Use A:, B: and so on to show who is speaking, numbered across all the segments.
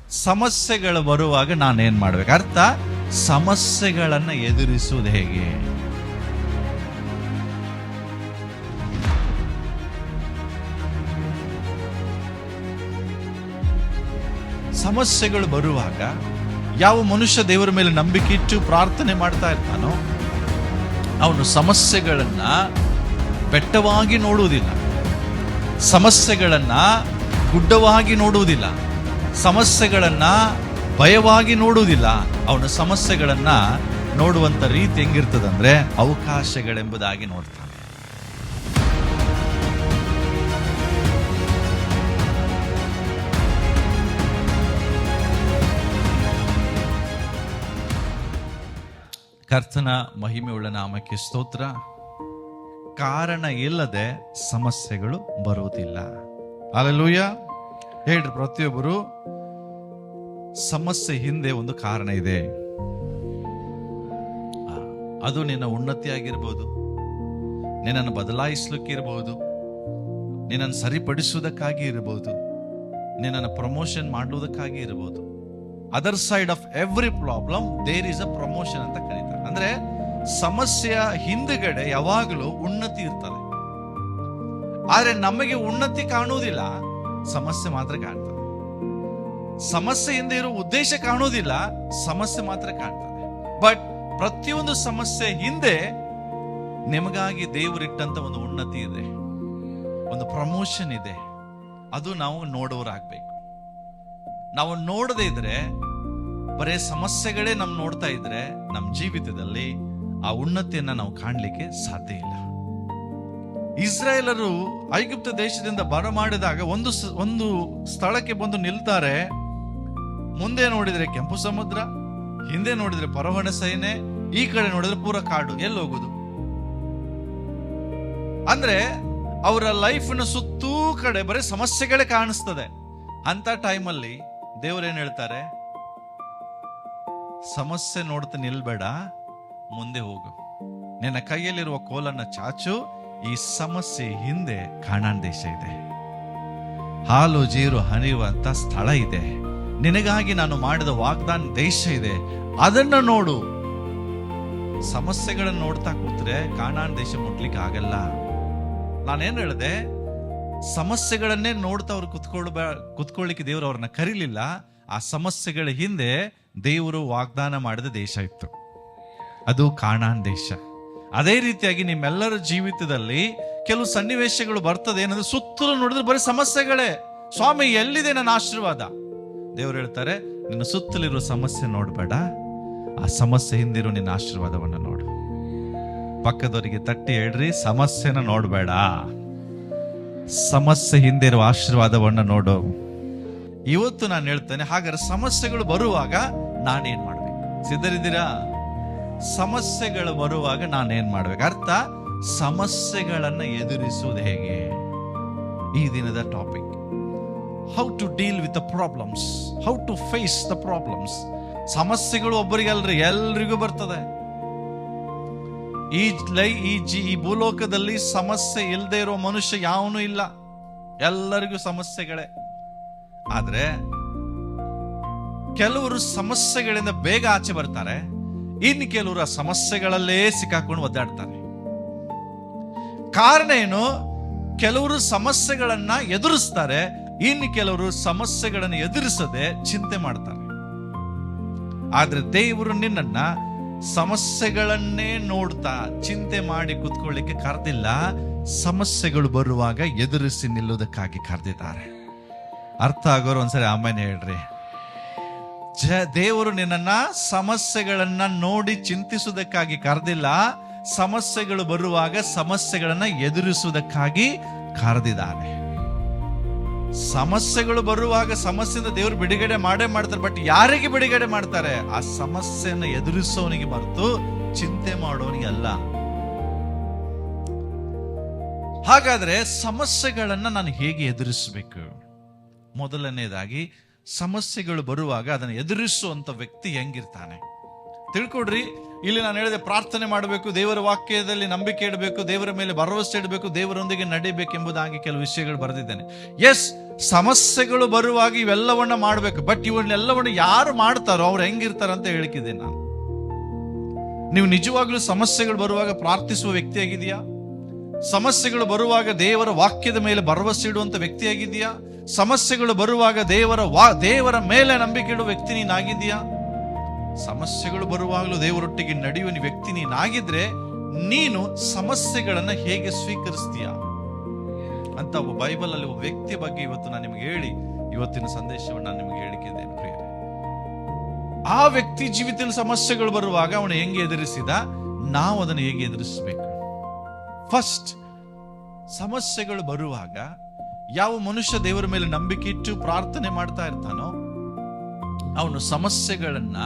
A: ಸಮಸ್ಯೆಗಳು ಬರುವಾಗ ನಾನೇನ್ ಮಾಡ್ಬೇಕು? ಅರ್ಥ, ಸಮಸ್ಯೆಗಳನ್ನ ಎದುರಿಸುವುದು ಹೇಗೆ? ಸಮಸ್ಯೆಗಳು ಬರುವಾಗ ಯಾವ ಮನುಷ್ಯ ದೇವರ ಮೇಲೆ ನಂಬಿಕೆ ಇಟ್ಟು ಪ್ರಾರ್ಥನೆ ಮಾಡ್ತಾ ಇರ್ತಾನೋ ಅವನು ಸಮಸ್ಯೆಗಳನ್ನ ಬೆಟ್ಟವಾಗಿ ನೋಡುವುದಿಲ್ಲ, ಸಮಸ್ಯೆಗಳನ್ನ ಗುಡ್ಡವಾಗಿ ನೋಡುವುದಿಲ್ಲ, ಸಮಸ್ಯೆಗಳನ್ನ ಭಯವಾಗಿ ನೋಡುವುದಿಲ್ಲ. ಅವನು ಸಮಸ್ಯೆಗಳನ್ನ ನೋಡುವಂತ ರೀತಿ ಹೆಂಗಿರ್ತದಂದ್ರೆ ಅವಕಾಶಗಳೆಂಬುದಾಗಿ ನೋಡ್ತಾನೆ. ಕರ್ತನ ಮಹಿಮೆಯುಳ್ಳ ನಾಮಕ್ಕೆ ಸ್ತೋತ್ರ. ಕಾರಣ ಇಲ್ಲದೆ ಸಮಸ್ಯೆಗಳು ಬರುವುದಿಲ್ಲ. ಹಲ್ಲೆಲೂಯಾ. ಹೇಳ್ರಿ ಪ್ರತಿಯೊಬ್ಬರು, ಸಮಸ್ಯೆ ಹಿಂದೆ ಒಂದು ಕಾರಣ ಇದೆ. ಅದು ನಿನ್ನ ಉನ್ನತಿ ಆಗಿರ್ಬೋದು, ನಿನ್ನನ್ನು ಬದಲಾಯಿಸ್ಲಿಕ್ಕೆ ಇರಬಹುದು, ನಿನ್ನನ್ನು ಸರಿಪಡಿಸುವುದಕ್ಕಾಗಿ ಇರಬಹುದು, ನಿನ್ನನ್ನು ಪ್ರಮೋಷನ್ ಮಾಡುವುದಕ್ಕಾಗಿ ಇರಬಹುದು. Other side of every problem there is a promotion ಅಂತ ಕರೀತಾರೆ. ಅಂದ್ರೆ ಸಮಸ್ಯೆಯ ಹಿಂದುಗಡೆ ಯಾವಾಗಲೂ ಉನ್ನತಿ ಇರ್ತದೆ. ಆದ್ರೆ ನಮಗೆ ಉನ್ನತಿ ಕಾಣುವುದಿಲ್ಲ, ಸಮಸ್ಯೆ ಮಾತ್ರ ಕಾಣ್ತದೆ. ಸಮಸ್ಯೆ ಹಿಂದೆ ಇರೋ ಉದ್ದೇಶ ಕಾಣುವುದಿಲ್ಲ, ಸಮಸ್ಯೆ ಮಾತ್ರ ಕಾಣ್ತದೆ. ಬಟ್ ಪ್ರತಿಯೊಂದು ಸಮಸ್ಯೆ ಹಿಂದೆ ನಿಮಗಾಗಿ ದೇವರಿಟ್ಟಂತ ಒಂದು ಉನ್ನತಿ ಇದೆ, ಒಂದು ಪ್ರಮೋಷನ್ ಇದೆ. ಅದು ನಾವು ನೋಡೋರಾಗ್ಬೇಕು. ನಾವು ನೋಡದೇ ಇದ್ರೆ, ಬರೇ ಸಮಸ್ಯೆಗಳೇ ನಮ್ ನೋಡ್ತಾ ಇದ್ರೆ, ನಮ್ಮ ಜೀವಿತದಲ್ಲಿ ಆ ಉನ್ನತಿಯನ್ನ ನಾವು ಕಾಣ್ಲಿಕ್ಕೆ ಸಾಧ್ಯ ಇಲ್ಲ. ಇಸ್ರಾಯೇಲರು ಐಗುಪ್ತ ದೇಶದಿಂದ ಬರಮಾಡಿದಾಗ ಒಂದು ಸ್ಥಳಕ್ಕೆ ಬಂದು ನಿಲ್ತಾರೆ. ಮುಂದೆ ನೋಡಿದ್ರೆ ಕೆಂಪು ಸಮುದ್ರ, ಹಿಂದೆ ನೋಡಿದ್ರೆ ಫರೋಹನ ಸೈನ್ಯ, ಈ ಕಡೆ ನೋಡಿದ್ರೆ ಪೂರ ಕಾಡು. ಎಲ್ಲಿ ಹೋಗುದು? ಅಂದ್ರೆ ಅವರ ಲೈಫ್ನ ಸುತ್ತೂ ಕಡೆ ಬರೀ ಸಮಸ್ಯೆಗಳೇ ಕಾಣಿಸ್ತದೆ. ಅಂತ ಟೈಮಲ್ಲಿ ದೇವರೇನ್ ಹೇಳ್ತಾರೆ? ಸಮಸ್ಯೆ ನೋಡ್ತಾ ನಿಲ್ಬೇಡ, ಮುಂದೆ ಹೋಗು, ನಿನ್ನ ಕೈಯಲ್ಲಿರುವ ಕೋಲನ್ನ ಚಾಚು. ಈ ಸಮಸ್ಯೆ ಹಿಂದೆ ಕಾನಾನ್ ದೇಶ ಇದೆ, ಹಾಲು ಜೀರು ಹರಿಯುವಂತ ಸ್ಥಳ ಇದೆ, ನಿನಗಾಗಿ ನಾನು ಮಾಡಿದ ವಾಗ್ದಾನ ದೇಶ ಇದೆ, ಅದನ್ನ ನೋಡು. ಸಮಸ್ಯೆಗಳನ್ನ ನೋಡ್ತಾ ಕೂತ್ರೆ ಕಾನಾನ್ ದೇಶ ಮುಟ್ಲಿಕ್ಕೆ ಆಗಲ್ಲ. ನಾನೇನ್ ಹೇಳಿದೆ? ಸಮಸ್ಯೆಗಳನ್ನೇ ನೋಡ್ತಾ ಅವ್ರು ಕುತ್ಕೊಳ್ಳಿಕ್ಕೆ ದೇವರು ಅವ್ರನ್ನ ಕರೀಲಿಲ್ಲ. ಆ ಸಮಸ್ಯೆಗಳ ಹಿಂದೆ ದೇವರು ವಾಗ್ದಾನ ಮಾಡಿದ ದೇಶ ಇತ್ತು, ಅದು ಕಾನಾನ್ ದೇಶ. ಅದೇ ರೀತಿಯಾಗಿ ನಿಮ್ಮೆಲ್ಲರ ಜೀವಿತದಲ್ಲಿ ಕೆಲವು ಸನ್ನಿವೇಶಗಳು ಬರ್ತದೆ. ಏನಂದ್ರೆ ಸುತ್ತಲೂ ನೋಡಿದ್ರೆ ಬರೀ ಸಮಸ್ಯೆಗಳೇ. ಸ್ವಾಮಿ, ಎಲ್ಲಿದೆ ನನ್ನ ಆಶೀರ್ವಾದ? ದೇವರು ಹೇಳ್ತಾರೆ, ನಿನ್ನ ಸುತ್ತಲಿರುವ ಸಮಸ್ಯೆ ನೋಡ್ಬೇಡ, ಆ ಸಮಸ್ಯೆ ಹಿಂದಿರೋ ನಿನ್ನ ಆಶೀರ್ವಾದವನ್ನ ನೋಡು. ಪಕ್ಕದವರಿಗೆ ತಟ್ಟಿ ಹೇಳ್ರಿ, ಸಮಸ್ಯೆನ ನೋಡ್ಬೇಡ, ಸಮಸ್ಯೆ ಹಿಂದಿರುವ ಆಶೀರ್ವಾದವನ್ನ ನೋಡು. ಇವತ್ತು ನಾನು ಹೇಳ್ತೇನೆ, ಹಾಗಾದ್ರೆ ಸಮಸ್ಯೆಗಳು ಬರುವಾಗ ನಾನೇನ್ ಮಾಡ್ಬೇಕು? ಸಿದ್ಧರಿದ್ದೀರಾ? ಸಮಸ್ಯೆಗಳು ಬರುವಾಗ ನಾನೇನ್ ಮಾಡ್ಬೇಕು? ಅರ್ಥ, ಸಮಸ್ಯೆಗಳನ್ನ ಎದುರಿಸುವುದು ಹೇಗೆ? ಈ ದಿನದ topic, how to deal with the problems, how to face the problems. ಸಮಸ್ಯೆಗಳು ಒಬ್ಬರಿಗಲ್ರಿ, ಎಲ್ರಿಗೂ ಬರ್ತದೆ. ಈ ಭೂಲೋಕದಲ್ಲಿ ಸಮಸ್ಯೆ ಇಲ್ಲದೆ ಇರೋ ಮನುಷ್ಯ ಯಾವನೂ ಇಲ್ಲ, ಎಲ್ಲರಿಗೂ ಸಮಸ್ಯೆಗಳೇ. ಆದ್ರೆ ಕೆಲವರು ಸಮಸ್ಯೆಗಳಿಂದ ಬೇಗ ಆಚೆ ಬರ್ತಾರೆ, ಇನ್ನು ಕೆಲವರು ಆ ಸಮಸ್ಯೆಗಳಲ್ಲೇ ಸಿಕ್ಕಾಕೊಂಡು ಒದ್ದಾಡ್ತಾರೆ. ಕಾರಣ ಏನು? ಕೆಲವರು ಸಮಸ್ಯೆಗಳನ್ನ ಎದುರಿಸ್ತಾರೆ, ಇನ್ನು ಕೆಲವರು ಸಮಸ್ಯೆಗಳನ್ನು ಎದುರಿಸದೆ ಚಿಂತೆ ಮಾಡ್ತಾರೆ. ಆದ್ರೆ ದೇವರು ನಿನ್ನನ್ನ ಸಮಸ್ಯೆಗಳನ್ನೇ ನೋಡ್ತಾ ಚಿಂತೆ ಮಾಡಿ ಕುತ್ಕೊಳ್ಳಿಕ್ಕೆ ಕರೆದಿಲ್ಲ, ಸಮಸ್ಯೆಗಳು ಬರುವಾಗ ಎದುರಿಸಿ ನಿಲ್ಲುವುದಕ್ಕಾಗಿ ಕರೆದಿದ್ದಾರೆ. ಅರ್ಥ ಆಗೋರು ಒಂದ್ಸರಿ ಆಮೇಲೆ ಹೇಳ್ರಿ. ದೇವರು ನಿನ್ನನ್ನ ಸಮಸ್ಯೆಗಳನ್ನ ನೋಡಿ ಚಿಂತಿಸುವುದಕ್ಕಾಗಿ ಕರೆದಿಲ್ಲ, ಸಮಸ್ಯೆಗಳು ಬರುವಾಗ ಸಮಸ್ಯೆಗಳನ್ನ ಎದುರಿಸುವುದಕ್ಕಾಗಿ ಕರೆದಿದ್ದಾನೆ. ಸಮಸ್ಯೆಗಳು ಬರುವಾಗ ಸಮಸ್ಯೆಯಿಂದ ದೇವರು ಬಿಡುಗಡೆ ಮಾಡೇ ಮಾಡ್ತಾರೆ. ಬಟ್ ಯಾರಿಗೆ ಬಿಡುಗಡೆ ಮಾಡ್ತಾರೆ? ಆ ಸಮಸ್ಯೆಯನ್ನು ಎದುರಿಸೋನಿಗೆ ಹೊರತು ಚಿಂತೆ ಮಾಡೋನಿಗೆ ಅಲ್ಲ. ಹಾಗಾದ್ರೆ ಸಮಸ್ಯೆಗಳನ್ನ ನಾನು ಹೇಗೆ ಎದುರಿಸಬೇಕು? ಮೊದಲನೇದಾಗಿ, ಸಮಸ್ಯೆಗಳು ಬರುವಾಗ ಅದನ್ನು ಎದುರಿಸುವಂತ ವ್ಯಕ್ತಿ ಹೆಂಗಿರ್ತಾನೆ ತಿಳ್ಕೊಡ್ರಿ, ಇಲ್ಲಿ ನಾನು ಹೇಳಿದೆ ಪ್ರಾರ್ಥನೆ ಮಾಡಬೇಕು, ದೇವರ ವಾಕ್ಯದಲ್ಲಿ ನಂಬಿಕೆ ಇಡಬೇಕು, ದೇವರ ಮೇಲೆ ಭರವಸೆ ಇಡಬೇಕು, ದೇವರೊಂದಿಗೆ ನಡಿಬೇಕೆಂಬುದಾಗಿ ಕೆಲವು ವಿಷಯಗಳು ಬರೆದಿದ್ದೇನೆ. ಎಸ್, ಸಮಸ್ಯೆಗಳು ಬರುವಾಗ ಇವೆಲ್ಲವನ್ನ ಮಾಡಬೇಕು. ಬಟ್ ಇವನ್ನೆಲ್ಲವನ್ನ ಯಾರು ಮಾಡ್ತಾರೋ ಅವ್ರು ಹೆಂಗಿರ್ತಾರ ಅಂತ ಹೇಳಿಕಿದ್ದೇನೆ ನಾನು. ನೀವು ನಿಜವಾಗ್ಲೂ ಸಮಸ್ಯೆಗಳು ಬರುವಾಗ ಪ್ರಾರ್ಥಿಸುವ ವ್ಯಕ್ತಿಯಾಗಿದೆಯಾ? ಸಮಸ್ಯೆಗಳು ಬರುವಾಗ ದೇವರ ವಾಕ್ಯದ ಮೇಲೆ ಭರವಸೆ ಇಡುವಂತ ವ್ಯಕ್ತಿಯಾಗಿದೆಯಾ? ಸಮಸ್ಯೆಗಳು ಬರುವಾಗ ದೇವರ ಮೇಲೆ ನಂಬಿಕೆ ಇಡುವ ವ್ಯಕ್ತಿ ನೀನಾಗಿದೆಯಾ? ಸಮಸ್ಯೆಗಳು ಬರುವಾಗಲೂ ದೇವರೊಟ್ಟಿಗೆ ನಡೆಯುವ ವ್ಯಕ್ತಿ ನೀನಾಗಿದ್ರೆ ನೀನು ಸಮಸ್ಯೆಗಳನ್ನ ಹೇಗೆ ಸ್ವೀಕರಿಸ್ತೀಯ ಅಂತ ಒಬ್ಬ ಬೈಬಲ್ ಅಲ್ಲಿ ಒಬ್ಬ ವ್ಯಕ್ತಿಯ ಬಗ್ಗೆ ಇವತ್ತು ನಾನು ನಿಮಗೆ ಹೇಳಿ ಇವತ್ತಿನ ಸಂದೇಶವನ್ನು ನಾನು ನಿಮಗೆ ಹೇಳಿದ್ದೇನೆ ಪ್ರಿಯರೇ. ಆ ವ್ಯಕ್ತಿ ಜೀವಿತದಲ್ಲಿ ಸಮಸ್ಯೆಗಳು ಬರುವಾಗ ಅವನು ಹೆಂಗೆ ಎದುರಿಸಿದ, ನಾವು ಅದನ್ನು ಹೇಗೆ ಎದುರಿಸಬೇಕು. ಫಸ್ಟ್, ಸಮಸ್ಯೆಗಳು ಬರುವಾಗ ಯಾವ ಮನುಷ್ಯ ದೇವರ ಮೇಲೆ ನಂಬಿಕೆ ಇಟ್ಟು ಪ್ರಾರ್ಥನೆ ಮಾಡ್ತಾ ಇರ್ತಾನೋ ಅವನು ಸಮಸ್ಯೆಗಳನ್ನ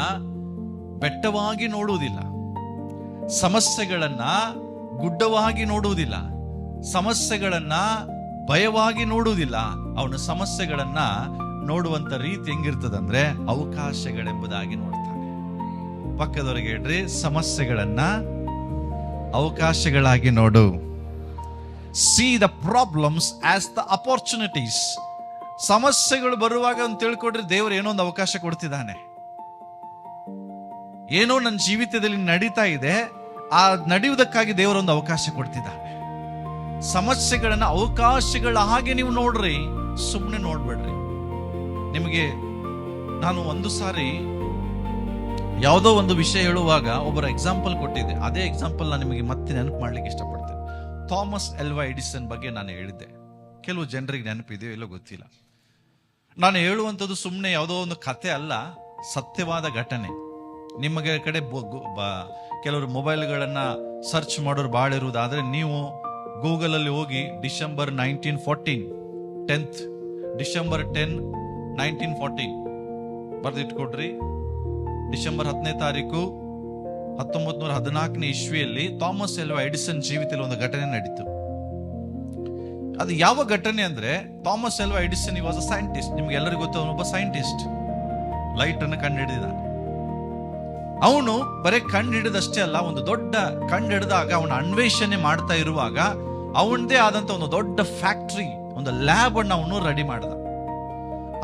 A: ಬೆಟ್ಟವಾಗಿ ನೋಡುವುದಿಲ್ಲ, ಸಮಸ್ಯೆಗಳನ್ನ ಗುಡ್ಡವಾಗಿ ನೋಡುವುದಿಲ್ಲ, ಸಮಸ್ಯೆಗಳನ್ನ ಭಯವಾಗಿ ನೋಡುವುದಿಲ್ಲ. ಅವನು ಸಮಸ್ಯೆಗಳನ್ನ ನೋಡುವಂತ ರೀತಿ ಹೆಂಗಿರ್ತದಂದ್ರೆ ಅವಕಾಶಗಳೆಂಬುದಾಗಿ ನೋಡ್ತಾನೆ. ಪಕ್ಕದವರೆಗೆ ಹೇಳ್ರಿ, ಸಮಸ್ಯೆಗಳನ್ನ ಅವಕಾಶಗಳಾಗಿ ನೋಡು. See the problems as the opportunities. ಸಮಸ್ಯೆಗಳು ಬರುವಾಗ ಒಂದು ತಿಳ್ಕೊಡ್ರಿ, ದೇವರು ಏನೋ ಒಂದು ಅವಕಾಶ ಕೊಡ್ತಿದ್ದಾನೆ. ಏನೋ ನನ್ನ ಜೀವಿತದಲ್ಲಿ ನಡೀತಾ ಇದೆ, ಆ ನಡೆಯುವುದಕ್ಕಾಗಿ ದೇವರೊಂದು ಅವಕಾಶ ಕೊಡ್ತಿದ್ದಾನೆ. ಸಮಸ್ಯೆಗಳನ್ನ ಅವಕಾಶಗಳ ಹಾಗೆ ನೀವು ನೋಡ್ರಿ, ಸುಮ್ಮನೆ ನೋಡ್ಬೇಡ್ರಿ. ನಿಮಗೆ ನಾನು ಒಂದು ಸಾರಿ ಯಾವುದೋ ಒಂದು ವಿಷಯ ಹೇಳುವಾಗ ಒಬ್ಬರ ಎಕ್ಸಾಂಪಲ್ ಕೊಟ್ಟಿದ್ದೆ. ಅದೇ ಎಕ್ಸಾಂಪಲ್ ನಾನು ನಿಮಗೆ ಮತ್ತೆ ನೆನಪು ಮಾಡ್ಲಿಕ್ಕೆ ಇಷ್ಟಪಡ್ತೇನೆ. ಥಾಮಸ್ ಎಲ್ವಾ ಎಡಿಸನ್ ಬಗ್ಗೆ ನಾನು ಹೇಳಿದ್ದೆ. ಕೆಲವು ಜನರಿಗೆ ನೆನಪಿದೆಯೋ ಇಲ್ಲೋ ಗೊತ್ತಿಲ್ಲ. ನಾನು ಹೇಳುವಂಥದ್ದು ಸುಮ್ಮನೆ ಯಾವುದೋ ಒಂದು ಕತೆ ಅಲ್ಲ, ಸತ್ಯವಾದ ಘಟನೆ. ನಿಮಗೆ ಕಡೆ ಕೆಲವರು ಮೊಬೈಲ್ಗಳನ್ನ ಸರ್ಚ್ ಮಾಡೋರು ಭಾಳ ಇರುವುದಾದ್ರೆ ನೀವು ಗೂಗಲ್ ಅಲ್ಲಿ ಹೋಗಿ ಡಿಸೆಂಬರ್ 10 ಡಿಸೆಂಬರ್ 10 1914 ಬರೆದಿಟ್ಕೊಡ್ರಿ. ಡಿಸೆಂಬರ್ 10ನೇ ತಾರೀಕು 1914 ಇಸ್ವಿಯಲ್ಲಿ ಥಾಮಸ್ ಎಲ್ವಾ ಎಡಿಸನ್ ಜೀವಿತದಲ್ಲಿ ಒಂದು ಘಟನೆ ನಡೀತು. ಅದು ಯಾವ ಘಟನೆ ಅಂದ್ರೆ, Thomas Alva Edison was a scientist. ನಿಮ್ಗೆ ಎಲ್ಲರಿಗೂ ಗೊತ್ತು, ಅವನೊಬ್ಬ ಸೈಂಟಿಸ್ಟ್. ಲೈಟ್ ಅನ್ನು ಕಂಡು ಹಿಡಿದಿದ್ದಾನೆ. ಅವನು ಬರೀ ಕಂಡು ಹಿಡಿದಷ್ಟೇ ಅಲ್ಲ, ಒಂದು ದೊಡ್ಡ ಕಂಡು ಹಿಡಿದಾಗ ಅವನ ಅನ್ವೇಷಣೆ ಮಾಡ್ತಾ ಇರುವಾಗ ಅವನದೇ ಆದಂತ ಒಂದು ದೊಡ್ಡ ಫ್ಯಾಕ್ಟರಿ, ಒಂದು ಲ್ಯಾಬ್ ಅನ್ನು ಅವನು ರೆಡಿ ಮಾಡಿದ.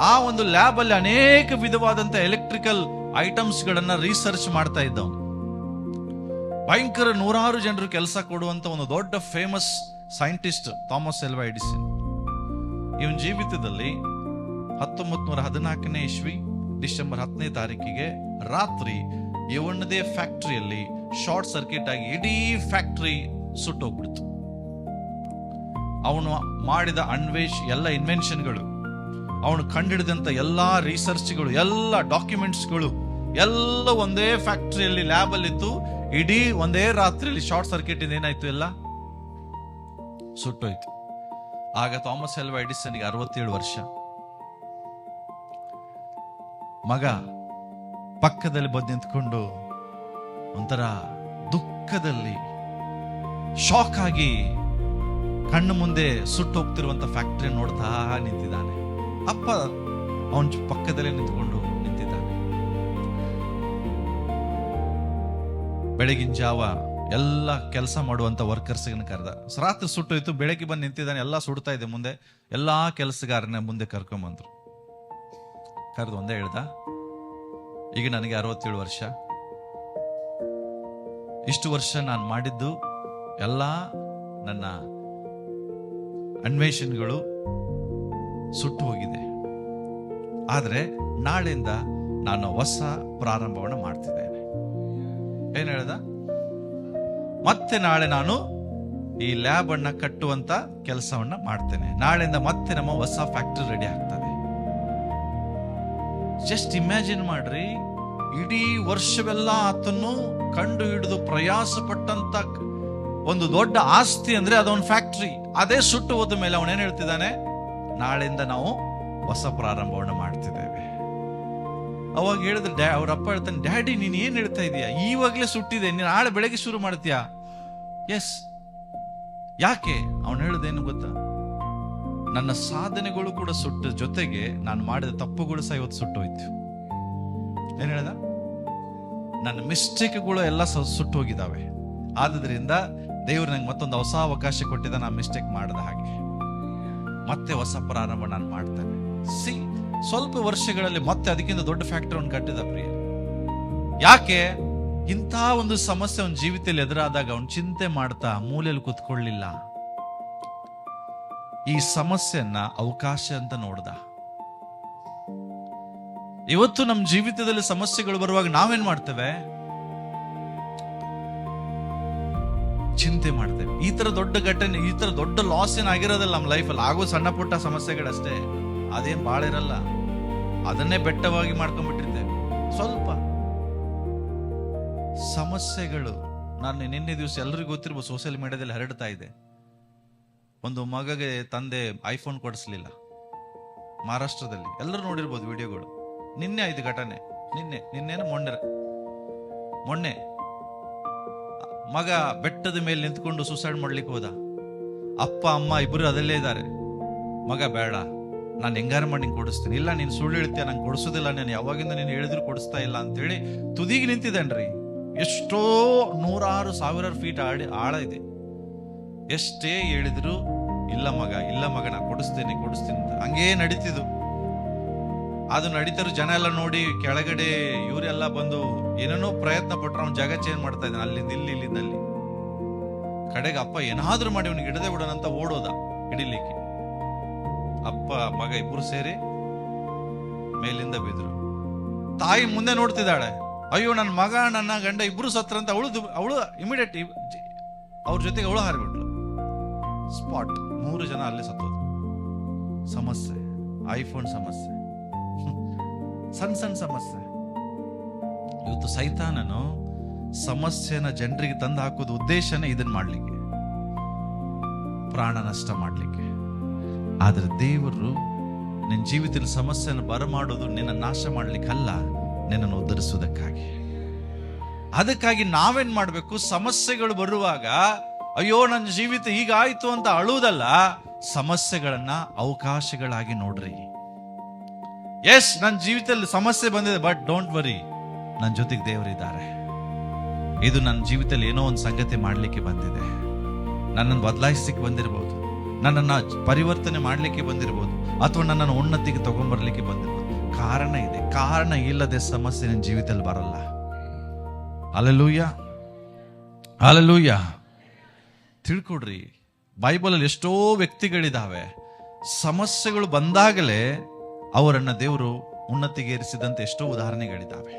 A: ಆ ಒಂದು ಲ್ಯಾಬ್ ಅಲ್ಲಿ ಅನೇಕ ವಿಧವಾದಂತ ಎಲೆಕ್ಟ್ರಿಕಲ್ ಐಟಮ್ಸ್ ಗಳನ್ನ ರಿಸರ್ಚ್ ಮಾಡ್ತಾ ಇದ್ದವನು. ಭಯಂಕರ ನೂರಾರು ಜನರು ಕೆಲಸ ಕೊಡುವಂತ ಒಂದು ದೊಡ್ಡ famous scientist Thomas Alva Edison. ಇವನ ಜೀವಿತದಲ್ಲಿ 1914 ಇಸ್ವಿ ಡಿಸೆಂಬರ್ 10ನೇ ತಾರೀಕಿಗೆ ರಾತ್ರಿ ಇವನದೇ ಫ್ಯಾಕ್ಟರಿಯಲ್ಲಿ ಶಾರ್ಟ್ ಸರ್ಕ್ಯೂಟ್ ಆಗಿ ಇಡೀ ಫ್ಯಾಕ್ಟರಿ ಸುಟ್ಟೋಗ್ಬಿಡ್ತು. ಅವನು ಮಾಡಿದ ಎಲ್ಲ ಇನ್ವೆನ್ಷನ್ಗಳು, ಅವನು ಕಂಡಿಡಿದಂತ ಎಲ್ಲಾ ರಿಸರ್ಚ್ಗಳು, ಎಲ್ಲ ಡಾಕ್ಯುಮೆಂಟ್ಸ್ಗಳು ಎಲ್ಲ ಒಂದೇ ಫ್ಯಾಕ್ಟರಿಯಲ್ಲಿ ಲ್ಯಾಬ್ ಅಲ್ಲಿ ಇತ್ತು. ಇಡೀ ಒಂದೇ ರಾತ್ರಿಯಲ್ಲಿ ಶಾರ್ಟ್ ಸರ್ಕ್ಯೂಟ್ ಇಂದ ಏನಾಯ್ತು, ಎಲ್ಲ ಸುಟ್ಟೋಯ್ತು. ಆಗ ಥಾಮಸ್ ಎಲ್ವಾ ಎಡಿಸನ್ಗೆ 67 ವರ್ಷ. ಮಗ ಪಕ್ಕದಲ್ಲಿ ಬಂದು ನಿಂತ್ಕೊಂಡು ಒಂಥರ ದುಃಖದಲ್ಲಿ ಶಾಕ್ ಆಗಿ ಕಣ್ಣು ಮುಂದೆ ಸುಟ್ಟು ಹೋಗ್ತಿರುವಂತ ಫ್ಯಾಕ್ಟರಿ ನೋಡ್ತಾ ನಿಂತಿದ್ದಾನೆ. ಅಪ್ಪ ಅವನ ಪಕ್ಕದಲ್ಲೇ ನಿಂತ್ಕೊಂಡು ನಿಂತಿದ್ದಾನೆ. ಬೆಳಗಿನ ಜಾವ ಎಲ್ಲ ಕೆಲಸ ಮಾಡುವಂತ ವರ್ಕರ್ಸ್ ಕರೆದ. ರಾತ್ರಿ ಸುಟ್ಟೋಯ್ತು, ಬೆಳಗ್ಗೆ ಬಂದು ನಿಂತಿದ್ದಾನೆ, ಎಲ್ಲ ಸುಡ್ತಾ ಇದೆ ಮುಂದೆ. ಎಲ್ಲಾ ಕೆಲಸಗಾರನ ಮುಂದೆ ಕರ್ಕೊಂಬಂದ್ರು. ಕರೆದು ಒಂದೇ ಹೇಳ್ದ, ಈಗ ನನಗೆ 67 ವರ್ಷ. ಇಷ್ಟು ವರ್ಷ ನಾನು ಮಾಡಿದ್ದು ಎಲ್ಲ ನನ್ನ ಅನ್ವೇಷಣೆಗಳು ಸುಟ್ಟು ಹೋಗಿದೆ. ಆದ್ರೆ ನಾಳೆಯಿಂದ ನಾನು ಹೊಸ ಪ್ರಾರಂಭವನ್ನು ಮಾಡ್ತಿದ್ದೇನೆ. ಏನ್ ಹೇಳ್ದ? ಮತ್ತೆ ನಾಳೆ ನಾನು ಈ ಲ್ಯಾಬ್ ಅನ್ನ ಕಟ್ಟುವಂತ ಕೆಲಸವನ್ನ ಮಾಡ್ತೇನೆ. ನಾಳೆಯಿಂದ ಮತ್ತೆ ನಮ್ಮ ಹೊಸ ಫ್ಯಾಕ್ಟರಿ ರೆಡಿ ಆಗ್ತದೆ. ಜಸ್ಟ್ ಇಮ್ಯಾಜಿನ್ ಮಾಡ್ರಿ, ಇಡೀ ವರ್ಷವೆಲ್ಲ ಆತನ್ನು ಕಂಡು ಹಿಡಿದು ಪ್ರಯಾಸ ಪಟ್ಟಂತ ಒಂದು ದೊಡ್ಡ ಆಸ್ತಿ ಅಂದ್ರೆ ಅದೊಂದು ಫ್ಯಾಕ್ಟರಿ. ಅದೇ ಸುಟ್ಟು ಹೋದ ಮೇಲೆ ಅವನೇನ್ ಹೇಳ್ತಿದ್ದಾನೆ, ನಾಳೆಯಿಂದ ನಾವು ಹೊಸ ಪ್ರಾರಂಭವನ್ನು ಮಾಡ್ತಿದ್ದೇವೆ. ಅವಾಗ ಹೇಳಿದ್ರೆ ಅವ್ರಪ್ಪ ಹೇಳ್ತಾನೆ, ಡ್ಯಾಡಿ ನೀನ್ ಏನ್ ಹೇಳ್ತಾ ಇದೀಯಾ, ಈವಾಗ್ಲೇ ಸುಟ್ಟಿದೆ, ನೀನ್ ನಾಳೆ ಬೆಳಗ್ಗೆ ಶುರು ಮಾಡ್ತೀಯಾ? ಎಸ್. ಯಾಕೆ? ಅವನು ಹೇಳುದೇನು ಗೊತ್ತಾ, ನನ್ನ ಸಾಧನೆಗಳು ಕೂಡ ಸುಟ್ಟ ಜೊತೆಗೆ ನಾನು ಮಾಡಿದ ತಪ್ಪುಗಳು ಸಹ ಇವತ್ತು ಸುಟ್ಟೋಯ್ತು. ಏನ್ ಹೇಳ್ದ? ನನ್ನ ಮಿಸ್ಟೇಕ್ಗಳು ಎಲ್ಲ ಸುಟ್ಟು ಹೋಗಿದ್ದಾವೆ. ಆದ್ರಿಂದ ದೇವರು ನಂಗೆ ಮತ್ತೊಂದು ಹೊಸ ಅವಕಾಶ ಕೊಟ್ಟಿದ್ದ, ನಾನು ಮಿಸ್ಟೇಕ್ ಮಾಡದ ಹಾಗೆ ಮತ್ತೆ ಹೊಸ ಪ್ರಾರಂಭ ನಾನು ಮಾಡ್ತೇನೆ. ಸ್ವಲ್ಪ ವರ್ಷಗಳಲ್ಲಿ ಮತ್ತೆ ಅದಕ್ಕಿಂತ ದೊಡ್ಡ ಫ್ಯಾಕ್ಟರ್ ಒಂದು ಕಟ್ಟಿದ ಪ್ರಿಯ. ಯಾಕೆ? ಇಂಥ ಒಂದು ಸಮಸ್ಯೆ ಅವನ ಜೀವಿತದಲ್ಲಿ ಎದುರಾದಾಗ ಅವನು ಚಿಂತೆ ಮಾಡ್ತಾ ಮೂಲೆಯಲ್ಲಿ ಕೂತ್ಕೊಳ್ಳಿಲ್ಲ. ಈ ಸಮಸ್ಯೆಯನ್ನ ಅವಕಾಶ ಅಂತ ನೋಡ್ದ. ಇವತ್ತು ನಮ್ಮ ಜೀವಿತದಲ್ಲಿ ಸಮಸ್ಯೆಗಳು ಬರುವಾಗ ನಾವೇನ್ ಮಾಡ್ತೇವೆ? ಚಿಂತೆ ಮಾಡ್ತೇವೆ. ಈ ತರ ದೊಡ್ಡ ಘಟನೆ, ಈ ತರ ದೊಡ್ಡ ಲಾಸ್ ಏನಾಗಿರೋದಿಲ್ಲ ನಮ್ಮ ಲೈಫಲ್ಲಿ. ಆಗೋ ಸಣ್ಣ ಪುಟ್ಟ ಸಮಸ್ಯೆಗಳಷ್ಟೇ, ಅದೇನ್ ಬಾಳ ಇರಲ್ಲ. ಅದನ್ನೇ ಬೆಟ್ಟವಾಗಿ ಮಾಡ್ಕೊಂಡ್ಬಿಟ್ಟಿರ್ತೇವೆ. ಸ್ವಲ್ಪ ಸಮಸ್ಯೆಗಳು. ನಾನು ನಿನ್ನೆ ದಿವಸ ಎಲ್ರಿಗೂ ಗೊತ್ತಿರ್ಬೋದು, ಸೋಷಿಯಲ್ ಮೀಡಿಯಾದಲ್ಲಿ ಹರಡ್ತಾ ಇದೆ. ಒಂದು ಮಗಗೆ ತಂದೆ ಐಫೋನ್ ಕೊಡಿಸ್ಲಿಲ್ಲ ಮಹಾರಾಷ್ಟ್ರದಲ್ಲಿ. ಎಲ್ಲರೂ ನೋಡಿರ್ಬೋದು ವಿಡಿಯೋಗಳು. ನಿನ್ನೆ ಆಯ್ತು ಘಟನೆ. ನಿನ್ನೆನ ಮೊನ್ನೆ ಮಗ ಬೆಟ್ಟದ ಮೇಲೆ ನಿಂತ್ಕೊಂಡು ಸೂಸೈಡ್ ಮಾಡ್ಲಿಕ್ಕೆ ಹೋದ. ಅಪ್ಪ ಅಮ್ಮ ಇಬ್ರು ಅದಲ್ಲೇ ಇದ್ದಾರೆ. ಮಗ ಬೇಡ, ನಾನು ಹೆಂಗಾರ ಮಾಡಿ ನಿಂಗೆ ಕೊಡಿಸ್ತೀನಿ. ಇಲ್ಲ, ನೀನು ಸುಳ್ಳು ಹೇಳ್ತೀಯ, ನಂಗೆ ಕೊಡಿಸೋದಿಲ್ಲ, ನಾನು ಯಾವಾಗಿಂದ ನೀನು ಹೇಳಿದ್ರು ಕೊಡಿಸ್ತಾ ಇಲ್ಲ ಅಂತೇಳಿ ತುದಿಗೆ ನಿಂತಿದ್ದೇನ್ರಿ. ಎಷ್ಟೋ 100,000 ಫೀಟ್ ಆಳ ಇದೆ. ಎಷ್ಟೇ ಹೇಳಿದ್ರು ಇಲ್ಲ ಮಗ ನಾ ಕೊಡಿಸ್ತೀನಿ ಅಂತ ಹಂಗೇ ನಡೀತಿದ್ದು. ಅದು ನಡೀತಾರು ಜನ ಎಲ್ಲ ನೋಡಿ ಕೆಳಗಡೆ ಇವರೆಲ್ಲ ಬಂದು ಏನೇನೋ ಪ್ರಯತ್ನ ಪಟ್ರು. ಅವ್ನ ಜಾಗ ಚೇಂಜ್ ಮಾಡ್ತಾ ಇದ್ದಾನೆ, ಅಲ್ಲಿಂದ ಇಲ್ಲಿಂದ ಅಲ್ಲಿ. ಕಡೆಗೆ ಅಪ್ಪ ಏನಾದ್ರೂ ಮಾಡಿ ಅವನಿಗೆ ಹಿಡದೆ ಬಿಡೋಣಂತ ಓಡೋದ ಹಿಡಿಲಿಕ್ಕೆ. ಅಪ್ಪ ಮಗ ಇಬ್ರು ಸೇರಿ ಮೇಲಿಂದ ಬಿದ್ರು. ತಾಯಿ ಮುಂದೆ ನೋಡ್ತಿದ್ದಾಳೆ, ಅಯ್ಯೋ ನನ್ನ ಮಗ ನನ್ನ ಗಂಡ ಇಬ್ರು ಸತ್ರಂತ. ಅವಳು ಇಮಿಡಿಯೇಟ್ ಅವ್ರ ಜೊತೆಗೆ ಅವಳು ಹಾರಿಬಿಟ್ಲು. ಸ್ಪಾಟ್ 3 ಜನ ಅಲ್ಲೇ ಸತ್ತೋದು. ಸಮಸ್ಯೆ, ಐಫೋನ್ ಸಮಸ್ಯೆ, ಸಣ್ಣ ಸಮಸ್ಯೆ. ಇವತ್ತು ಸೈತಾನನು ಸಮಸ್ಯೆನ ಜನರಿಗೆ ತಂದು ಹಾಕೋದು ಉದ್ದೇಶನೇ ಇದನ್ನ ಮಾಡ್ಲಿಕ್ಕೆ, ಪ್ರಾಣ ನಷ್ಟ ಮಾಡ್ಲಿಕ್ಕೆ. ಆದ್ರೆ ದೇವರು ನಿನ್ನ ಜೀವಿತದಲ್ಲಿ ಸಮಸ್ಯೆಯನ್ನು ಬರಮಾಡೋದು ನಿನ್ನ ನಾಶ ಮಾಡ್ಲಿಕ್ಕಲ್ಲ, ನಿನ್ನನ್ನು ಉದ್ಧರಿಸುವುದಕ್ಕಾಗಿ. ಅದಕ್ಕಾಗಿ ನಾವೇನ್ ಮಾಡ್ಬೇಕು? ಸಮಸ್ಯೆಗಳು ಬರುವಾಗ ಅಯ್ಯೋ ನನ್ನ ಜೀವಿತ ಹೀಗಾಯ್ತು ಅಂತ ಅಳುವುದಲ್ಲ, ಸಮಸ್ಯೆಗಳನ್ನ ಅವಕಾಶಗಳಾಗಿ ನೋಡ್ರಿ. ಎಸ್, ನನ್ನ ಜೀವಿತದಲ್ಲಿ ಸಮಸ್ಯೆ ಬಂದಿದೆ, ಬಟ್ ಡೋಂಟ್ ವರಿ, ನನ್ನ ಜೊತೆಗೆ ದೇವರಿದ್ದಾರೆ. ಇದು ನನ್ನ ಜೀವಿತದಲ್ಲಿ ಏನೋ ಒಂದು ಸಂಗತಿ ಮಾಡ್ಲಿಕ್ಕೆ ಬಂದಿದೆ. ನನ್ನನ್ನು ಬದಲಾಯಿಸಲಿಕ್ಕೆ ಬಂದಿರಬಹುದು, ನನ್ನನ್ನು ಪರಿವರ್ತನೆ ಮಾಡ್ಲಿಕ್ಕೆ ಬಂದಿರಬಹುದು, ಅಥವಾ ನನ್ನನ್ನು ಉನ್ನತಿಗೆ ತಗೊಂಡ್ಬರ್ಲಿಕ್ಕೆ ಬಂದಿರಬಹುದು. ಕಾರಣ ಇದೆ. ಕಾರಣ ಇಲ್ಲದೆ ಸಮಸ್ಯೆ ನನ್ನ ಜೀವಿತದಲ್ಲಿ ಬರಲ್ಲ. ಹಲ್ಲೆಲೂಯಾ. ತಿಳ್ಕೊಡ್ರಿ, ಬೈಬಲಲ್ಲಿ ಎಷ್ಟೋ ವ್ಯಕ್ತಿಗಳಿದಾವೆ, ಸಮಸ್ಯೆಗಳು ಬಂದಾಗಲೇ ಅವರನ್ನ ದೇವರು ಉನ್ನತಿಗೇರಿಸಿದಂತೆ ಎಷ್ಟೋ ಉದಾಹರಣೆಗಳಿದ್ದಾವೆ.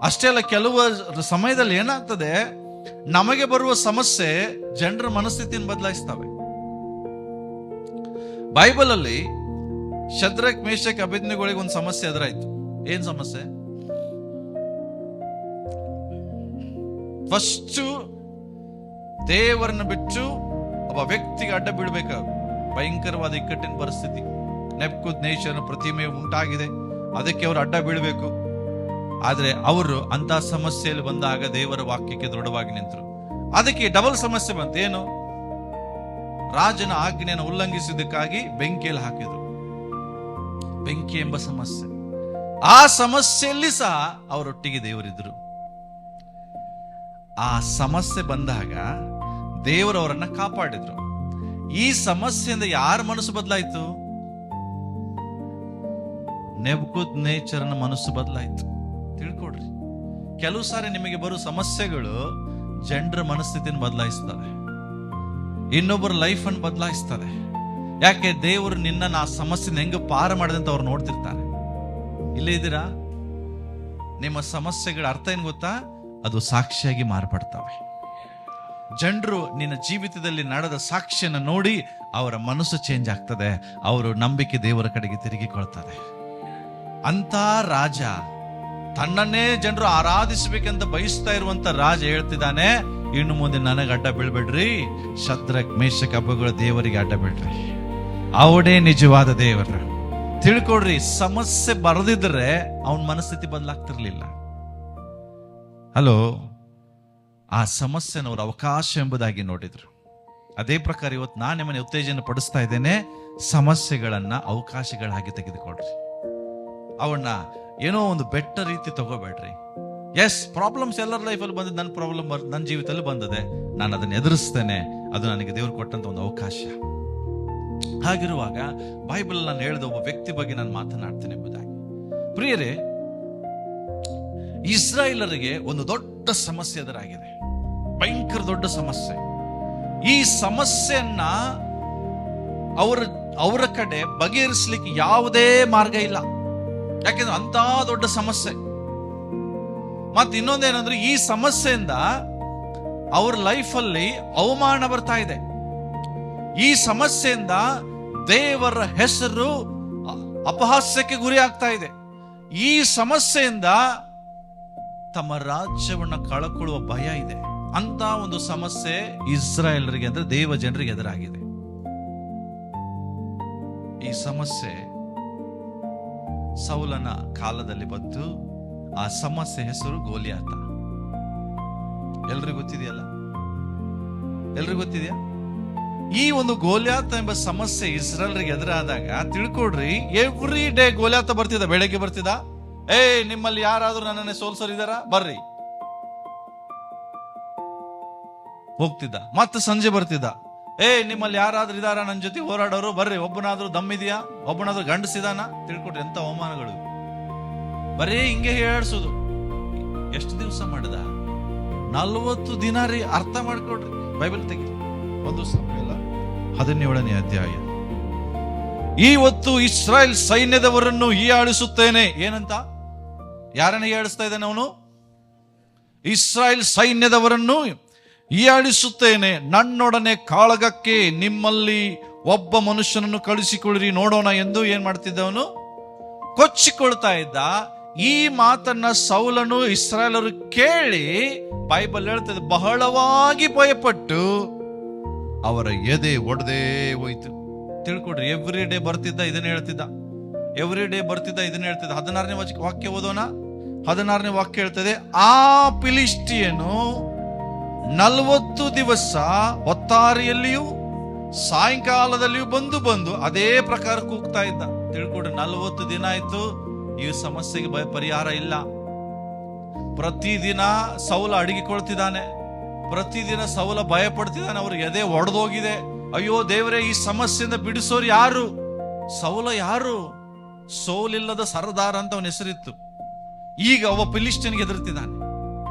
A: ಅಷ್ಟೇ ಅಲ್ಲ, ಕೆಲವು ಸಮಯದಲ್ಲಿ ಏನಾಗ್ತದೆ, ನಮಗೆ ಬರುವ ಸಮಸ್ಯೆ ಜನರ ಮನಸ್ಥಿತಿಯನ್ನು ಬದಲಾಯಿಸ್ತವೆ. ಬೈಬಲ್ ಅಲ್ಲಿ ಶದ್ರಕ್, ಮೇಷಕ್, ಅಬೇದ್ನೆಗೋಳಿಗೆ ಒಂದು ಸಮಸ್ಯೆ ಎದುರಾಯ್ತು. ಏನ್ ಸಮಸ್ಯೆ? ಫಸ್ಟ್ ದೇವರನ್ನ ಬಿಟ್ಟು ಒಬ್ಬ ವ್ಯಕ್ತಿಗೆ ಅಡ್ಡ ಬೀಳ್ಬೇಕು. ಭಯಂಕರವಾದ ಇಕ್ಕಟ್ಟಿನ ಪರಿಸ್ಥಿತಿ. ನೆಬೂಕದ್ನೆಚ್ಚರನ ಪ್ರತಿಮೆ ಉಂಟಾಗಿದೆ, ಅದಕ್ಕೆ ಅವರು ಅಡ್ಡ ಬೀಳ್ಬೇಕು. ಆದ್ರೆ ಅವರು ಅಂತ ಸಮಸ್ಯೆಯಲ್ಲಿ ಬಂದಾಗ ದೇವರ ವಾಕ್ಯಕ್ಕೆ ದೃಢವಾಗಿ ನಿಂತರು. ಅದಕ್ಕೆ ಡಬಲ್ ಸಮಸ್ಯೆ ಬಂತು. ಏನು? ರಾಜನ ಆಜ್ಞೆಯನ್ನು ಉಲ್ಲಂಘಿಸಿದ್ದಕ್ಕಾಗಿ ಬೆಂಕಿಯಲ್ಲಿ ಹಾಕಿದ್ರು. ಬೆಂಕಿ ಎಂಬ ಸಮಸ್ಯೆ. ಆ ಸಮಸ್ಯೆಯಲ್ಲಿ ಸಹ ಅವರೊಟ್ಟಿಗೆ ದೇವರಿದ್ರು. ಆ ಸಮಸ್ಯೆ ಬಂದಾಗ ದೇವರು ಅವರನ್ನ ಕಾಪಾಡಿದ್ರು. ಈ ಸಮಸ್ಯೆಯಿಂದ ಯಾರ ಮನಸ್ಸು ಬದಲಾಯಿತು? ನೆಬೂಕದ್ನೆಚ್ಚರನ ಮನಸ್ಸು ಬದಲಾಯಿತು. ತಿಳ್ಕೊಡ್ರಿ, ಕೆಲವು ಸಾರಿ ನಿಮಗೆ ಬರೋ ಸಮಸ್ಯೆಗಳು ಜನರ ಮನಸ್ಥಿತಿಯನ್ನು ಬದಲಾಯಿಸ್ತವೆ, ಇನ್ನೊಬ್ಬರ ಲೈಫ್ ಅನ್ನು ಬದಲಾಯಿಸ್ತದೆ. ಯಾಕೆ? ದೇವರು ನಿನ್ನ ಆ ಸಮಸ್ಯೆನ ಹೆಂಗ ಪಾರ ಮಾಡಿದಂತ ಅವ್ರು ನೋಡ್ತಿರ್ತಾರೆ. ಇಲ್ಲೇ ಇದ್ದೀರಾ? ನಿಮ್ಮ ಸಮಸ್ಯೆಗಳ ಅರ್ಥ ಏನ್ ಗೊತ್ತಾ? ಅದು ಸಾಕ್ಷಿಯಾಗಿ ಮಾರ್ಪಡ್ತವೆ. ಜನರು ನಿನ್ನ ಜೀವಿತದಲ್ಲಿ ನಡೆದ ಸಾಕ್ಷಿಯನ್ನು ನೋಡಿ ಅವರ ಮನಸ್ಸು ಚೇಂಜ್ ಆಗ್ತದೆ, ಅವರು ನಂಬಿಕೆ ದೇವರ ಕಡೆಗೆ ತಿರುಗಿಕೊಳ್ತಾರೆ. ಅಂತ ರಾಜ, ತನ್ನನ್ನೇ ಜನರು ಆರಾಧಿಸಬೇಕಂತ ಬಯಸ್ತಾ ಇರುವಂತ ರಾಜ ಹೇಳ್ತಿದ್ದಾನೆ, ಇನ್ನು ಮುಂದೆ ನನಗೆ ಅಡ್ಡ ಬೀಳ್ಬೇಡ್ರಿ, ಶದ್ರಕ್, ಮೇಷಕ್, ಅಬೇದ್ನೆಗೋಗಳ ದೇವರಿಗೆ ಅಡ್ಡ ಬೀಳ್ರಿ, ಅವನೇ ನಿಜವಾದ ದೇವರ. ತಿಳ್ಕೊಡ್ರಿ, ಸಮಸ್ಯೆ ಬರದಿದ್ರೆ ಅವನ ಮನಸ್ಥಿತಿ ಬದಲಾಗ್ತಿರ್ಲಿಲ್ಲ. ಹಲೋ, ಆ ಸಮಸ್ಯೆನ ಅವರು ಅವಕಾಶ ಎಂಬುದಾಗಿ ನೋಡಿದ್ರು. ಅದೇ ಪ್ರಕಾರ ಇವತ್ತು ನಾನು ನಿಮ್ಮನ್ನು ಉತ್ತೇಜನ ಪಡಿಸ್ತಾ ಇದ್ದೇನೆ, ಸಮಸ್ಯೆಗಳನ್ನ ಅವಕಾಶಗಳಾಗಿ ತೆಗೆದುಕೊಳ್ರಿ. ಅವನ್ನ ಏನೋ ಒಂದು ಬೆಟ್ಟ ರೀತಿ ತಗೋಬೇಡ್ರಿ. ಎಸ್, ಪ್ರಾಬ್ಲಮ್ಸ್ ಎಲ್ಲರ ಲೈಫಲ್ಲಿ ಬಂದಿದೆ, ನನ್ನ ಪ್ರಾಬ್ಲಮ್ ನನ್ನ ಜೀವಿತದಲ್ಲಿ ಬಂದಿದೆ, ನಾನು ಅದನ್ನು ಎದುರಿಸ್ತೇನೆ. ಅದು ನನಗೆ ದೇವರು ಕೊಟ್ಟಂತ ಒಂದು ಅವಕಾಶ. ಹಾಗಿರುವಾಗ ಬೈಬಲ್ ನಾನು ಹೇಳಿದ ಒಬ್ಬ ವ್ಯಕ್ತಿ ಬಗ್ಗೆ ನಾನು ಮಾತನಾಡ್ತೇನೆ ಎಂಬುದಾಗಿ. ಪ್ರಿಯರೇ, ಇಸ್ರಾಯೇಲರಿಗೆ ಒಂದು ದೊಡ್ಡ ಸಮಸ್ಯೆ ಎದುರಾಗಿದೆ, ಭಯಂಕರ ದೊಡ್ಡ ಸಮಸ್ಯೆ. ಈ ಸಮಸ್ಯೆಯನ್ನ ಅವರ ಕಡೆ ಬಗೆಹರಿಸಲಿಕ್ಕೆ ಯಾವುದೇ ಮಾರ್ಗ ಇಲ್ಲ, ಯಾಕೆಂದ್ರೆ ಅಂತ ದೊಡ್ಡ ಸಮಸ್ಯೆ. ಮತ್ತೆ ಇನ್ನೊಂದೇನಂದ್ರೆ, ಈ ಸಮಸ್ಯೆಯಿಂದ ಅವ್ರ ಲೈಫಲ್ಲಿ ಅವಮಾನ ಬರ್ತಾ ಇದೆ. ಈ ಸಮಸ್ಯೆಯಿಂದ ದೇವರ ಹೆಸರು ಅಪಹಾಸ್ಯಕ್ಕೆ ಗುರಿ ಆಗ್ತಾ ಇದೆ. ಈ ಸಮಸ್ಯೆಯಿಂದ ತಮ್ಮ ರಾಜ್ಯವನ್ನು ಕಳಕೊಳ್ಳುವ ಭಯ ಇದೆ. ಅಂತ ಒಂದು ಸಮಸ್ಯೆ ಇಸ್ರಾಯೇಲರಿಗೆ, ಅಂದ್ರೆ ದೇವ ಜನರಿಗೆ ಎದುರಾಗಿದೆ. ಈ ಸಮಸ್ಯೆ ಸೌಲನ ಕಾಲದಲ್ಲಿ ಬಂತು. ಆ ಸಮಸ್ಯೆ ಹೆಸರು ಗೋಲಿಯಾತ. ಎಲ್ರಿಗೂ ಗೊತ್ತಿದೆಯಲ್ಲ? ಎಲ್ರಿಗೂ ಗೊತ್ತಿದೆಯಾ? ಈ ಒಂದು ಗೋಲಿಯಾತ ಎಂಬ ಸಮಸ್ಯೆ ಇಸ್ರಾಯೇಲರಿಗೆ ಎದುರಾದಾಗ ತಿಳ್ಕೊಡ್ರಿ, ಎವ್ರಿ ಡೇ ಗೋಲಿಯಾತ ಬರ್ತಿದ್ದ. ಬೆಳಗ್ಗೆ ಬರ್ತಿದ್ದ, ನಿಮ್ಮಲ್ಲಿ ಯಾರಾದ್ರೂ ನನ್ನನ್ನೇ ಸೋಲ್ಸೋರಿದಾರ ಬರ್ರಿ, ಹೋಗ್ತಿದ್ದ. ಮತ್ತೆ ಸಂಜೆ ಬರ್ತಿದ್ದ, ನಿಮ್ಮಲ್ಲಿ ಯಾರಾದ್ರೂ ಇದಾರ ನನ್ನ ಜೊತೆ ಹೋರಾಡೋರು ಬರ್ರಿ, ಒಬ್ಬನಾದ್ರೂ ದಮ್ಮಿದ್ಯಾ, ಒಬ್ಬನಾದ್ರೂ ಗಂಡಸಿದಾನ. ತಿಳ್ಕೊಡ್ರಿ, ಎಂತ ಅವಮಾನಗಳು. ಬರೀ ಹಿಂಗೆ ಹೇಳ್ಸೋದು. ಎಷ್ಟು ದಿವಸ ಮಾಡಿದ? 40 ದಿನ ರೀ. ಅರ್ಥ ಮಾಡ್ಕೊಡ್ರಿ, ಬೈಬಲ್ ತೆಗಿ. 1 ಸಮುವೇಲ 17ನೇ ಅಧ್ಯಾಯ. ಇವತ್ತು ಇಸ್ರಾಯೇಲ್ ಸೈನ್ಯದವರನ್ನು ಹೀಯಾಳಿಸುತ್ತೇನೆ. ಏನಂತ? ಯಾರನ್ನ ಹೀಯಾಳಿಸ್ತಾ ಇದ್ದಾನೆ ಅವನು? ಇಸ್ರಾಯೇಲ್ ಸೈನ್ಯದವರನ್ನು ಹೀಯಾಳಿಸುತ್ತೇನೆ. ನನ್ನೊಡನೆ ಕಾಳಗಕ್ಕೆ ನಿಮ್ಮಲ್ಲಿ ಒಬ್ಬ ಮನುಷ್ಯನನ್ನು ಕಳಿಸಿಕೊಳ್ಳಿರಿ ನೋಡೋಣ ಎಂದು ಏನ್ ಮಾಡ್ತಿದ್ದವನು? ಕೊಚ್ಚಿಕೊಳ್ತಾ ಇದ್ದ. ಈ ಮಾತನ್ನ ಸೌಲನು ಇಸ್ರಾಯೇಲರು ಕೇಳಿ, ಬೈಬಲ್ ಹೇಳ್ತದೆ, ಬಹಳವಾಗಿ ಭಯಪಟ್ಟು ಅವರ ಎದೆ ಒಡೆದೇ ಹೋಯ್ತು. ತಿಳ್ಕೊಡ್ರಿ, ಎವ್ರಿ ಡೇ ಬರ್ತಿದ್ದ, ಇದನ್ನ ಹೇಳ್ತಿದ್ದ. ಎವ್ರಿ ಡೇ ಬರ್ತಿದ್ದ, ಇದನ್ನ ಹೇಳ್ತಿದ್ದ. 16ನೇ ವಾಕ್ಯ ಓದೋಣ. 16ನೇ ವಾಕ್ಯ ಹೇಳ್ತದೆ, ಆ ಫಿಲಿಷ್ಟಿಯನು 40 ದಿವಸ ಹೊತ್ತಾರಿಯಲ್ಲಿಯೂ ಸಾಯಂಕಾಲದಲ್ಲಿಯೂ ಬಂದು ಅದೇ ಪ್ರಕಾರ ಕೂಗ್ತಾ ಇದ್ದ. ತಿಳ್ಕೊಡ್ರಿ, 40 ದಿನ ಆಯ್ತು, ಈ ಸಮಸ್ಯೆಗೆ ಪರಿಹಾರ ಇಲ್ಲ. ಪ್ರತಿದಿನ ಸೌಲ ಅಡಗಿಕೊಳ್ತಿದ್ದಾನೆ, ಪ್ರತಿದಿನ ಸೌಲ ಭಯ ಪಡ್ತಿದ್ದಾನೆ. ಅವ್ರ ಎದೆ ಒಡೆದೋಗಿದೆ. ಅಯ್ಯೋ ದೇವರೇ, ಈ ಸಮಸ್ಯೆಯಿಂದ ಬಿಡಿಸೋರು ಯಾರು? ಸೌಲ ಯಾರು? ಸೋಲಿಲ್ಲದ ಸರದಾರ ಅಂತ ಅವನ ಹೆಸರಿತ್ತು. ಈಗ ಅವ ಫಿಲಿಷ್ಟಿಯನ್ಗೆ ಎದುರ್ತಿದ್ದಾನೆ.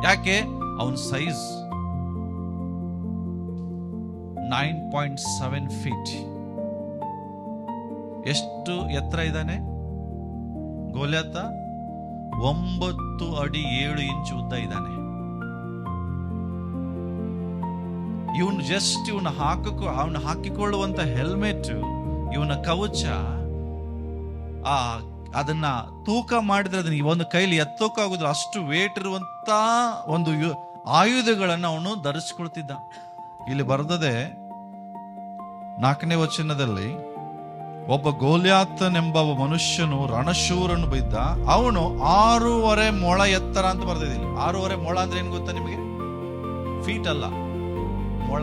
A: ಯಾಕೆ? ಅವನ ಸೈಜ್ 9.7 ಫೀಟ್. ಎಷ್ಟು ಎತ್ತರ ಇದ್ದಾನೆ ಗೋಲಿಯಾತ? 9 ಅಡಿ 7 ಇಂಚು ಉದ್ದ ಇದ್ದಾನೆ. ಅವನು ಹಾಕಿಕೊಳ್ಳುವಂತ ಹೆಲ್ಮೆಟ್, ಇವನ ಕವಚ, ಅದನ್ನ ತೂಕ ಮಾಡಿದ್ರೆ ಅದನ್ನ ಒಂದು ಕೈಲಿ ಎತ್ತೋಕ್ಕಾಗುದಿಲ್ಲ, ಅಷ್ಟು ವೇಟ್ ಇರುವಂತ ಒಂದು ಆಯುಧಗಳನ್ನು ಅವನು ಧರಿಸಿಕೊಳ್ತಿದ್ದ. ಇಲ್ಲಿ ಬರೆದದೆ 4ನೇ ವಚನದಲ್ಲಿ, ಒಬ್ಬ ಗೋಲಿಯಾತನೆಂಬ ಮನುಷ್ಯನು ರಣಶೂರನು ಬಿದ್ದ. ಅವನು 6.5 ಮೊಳ ಎತ್ತರ ಅಂತ ಬರ್ತಿದ್ದೀನಿ. 6.5 ಮೊಳ ಅಂದ್ರೆ ಏನ್ ಗೊತ್ತಾ ನಿಮಗೆ? ಫೀಟ್ ಅಲ್ಲ, ಮೊಳ.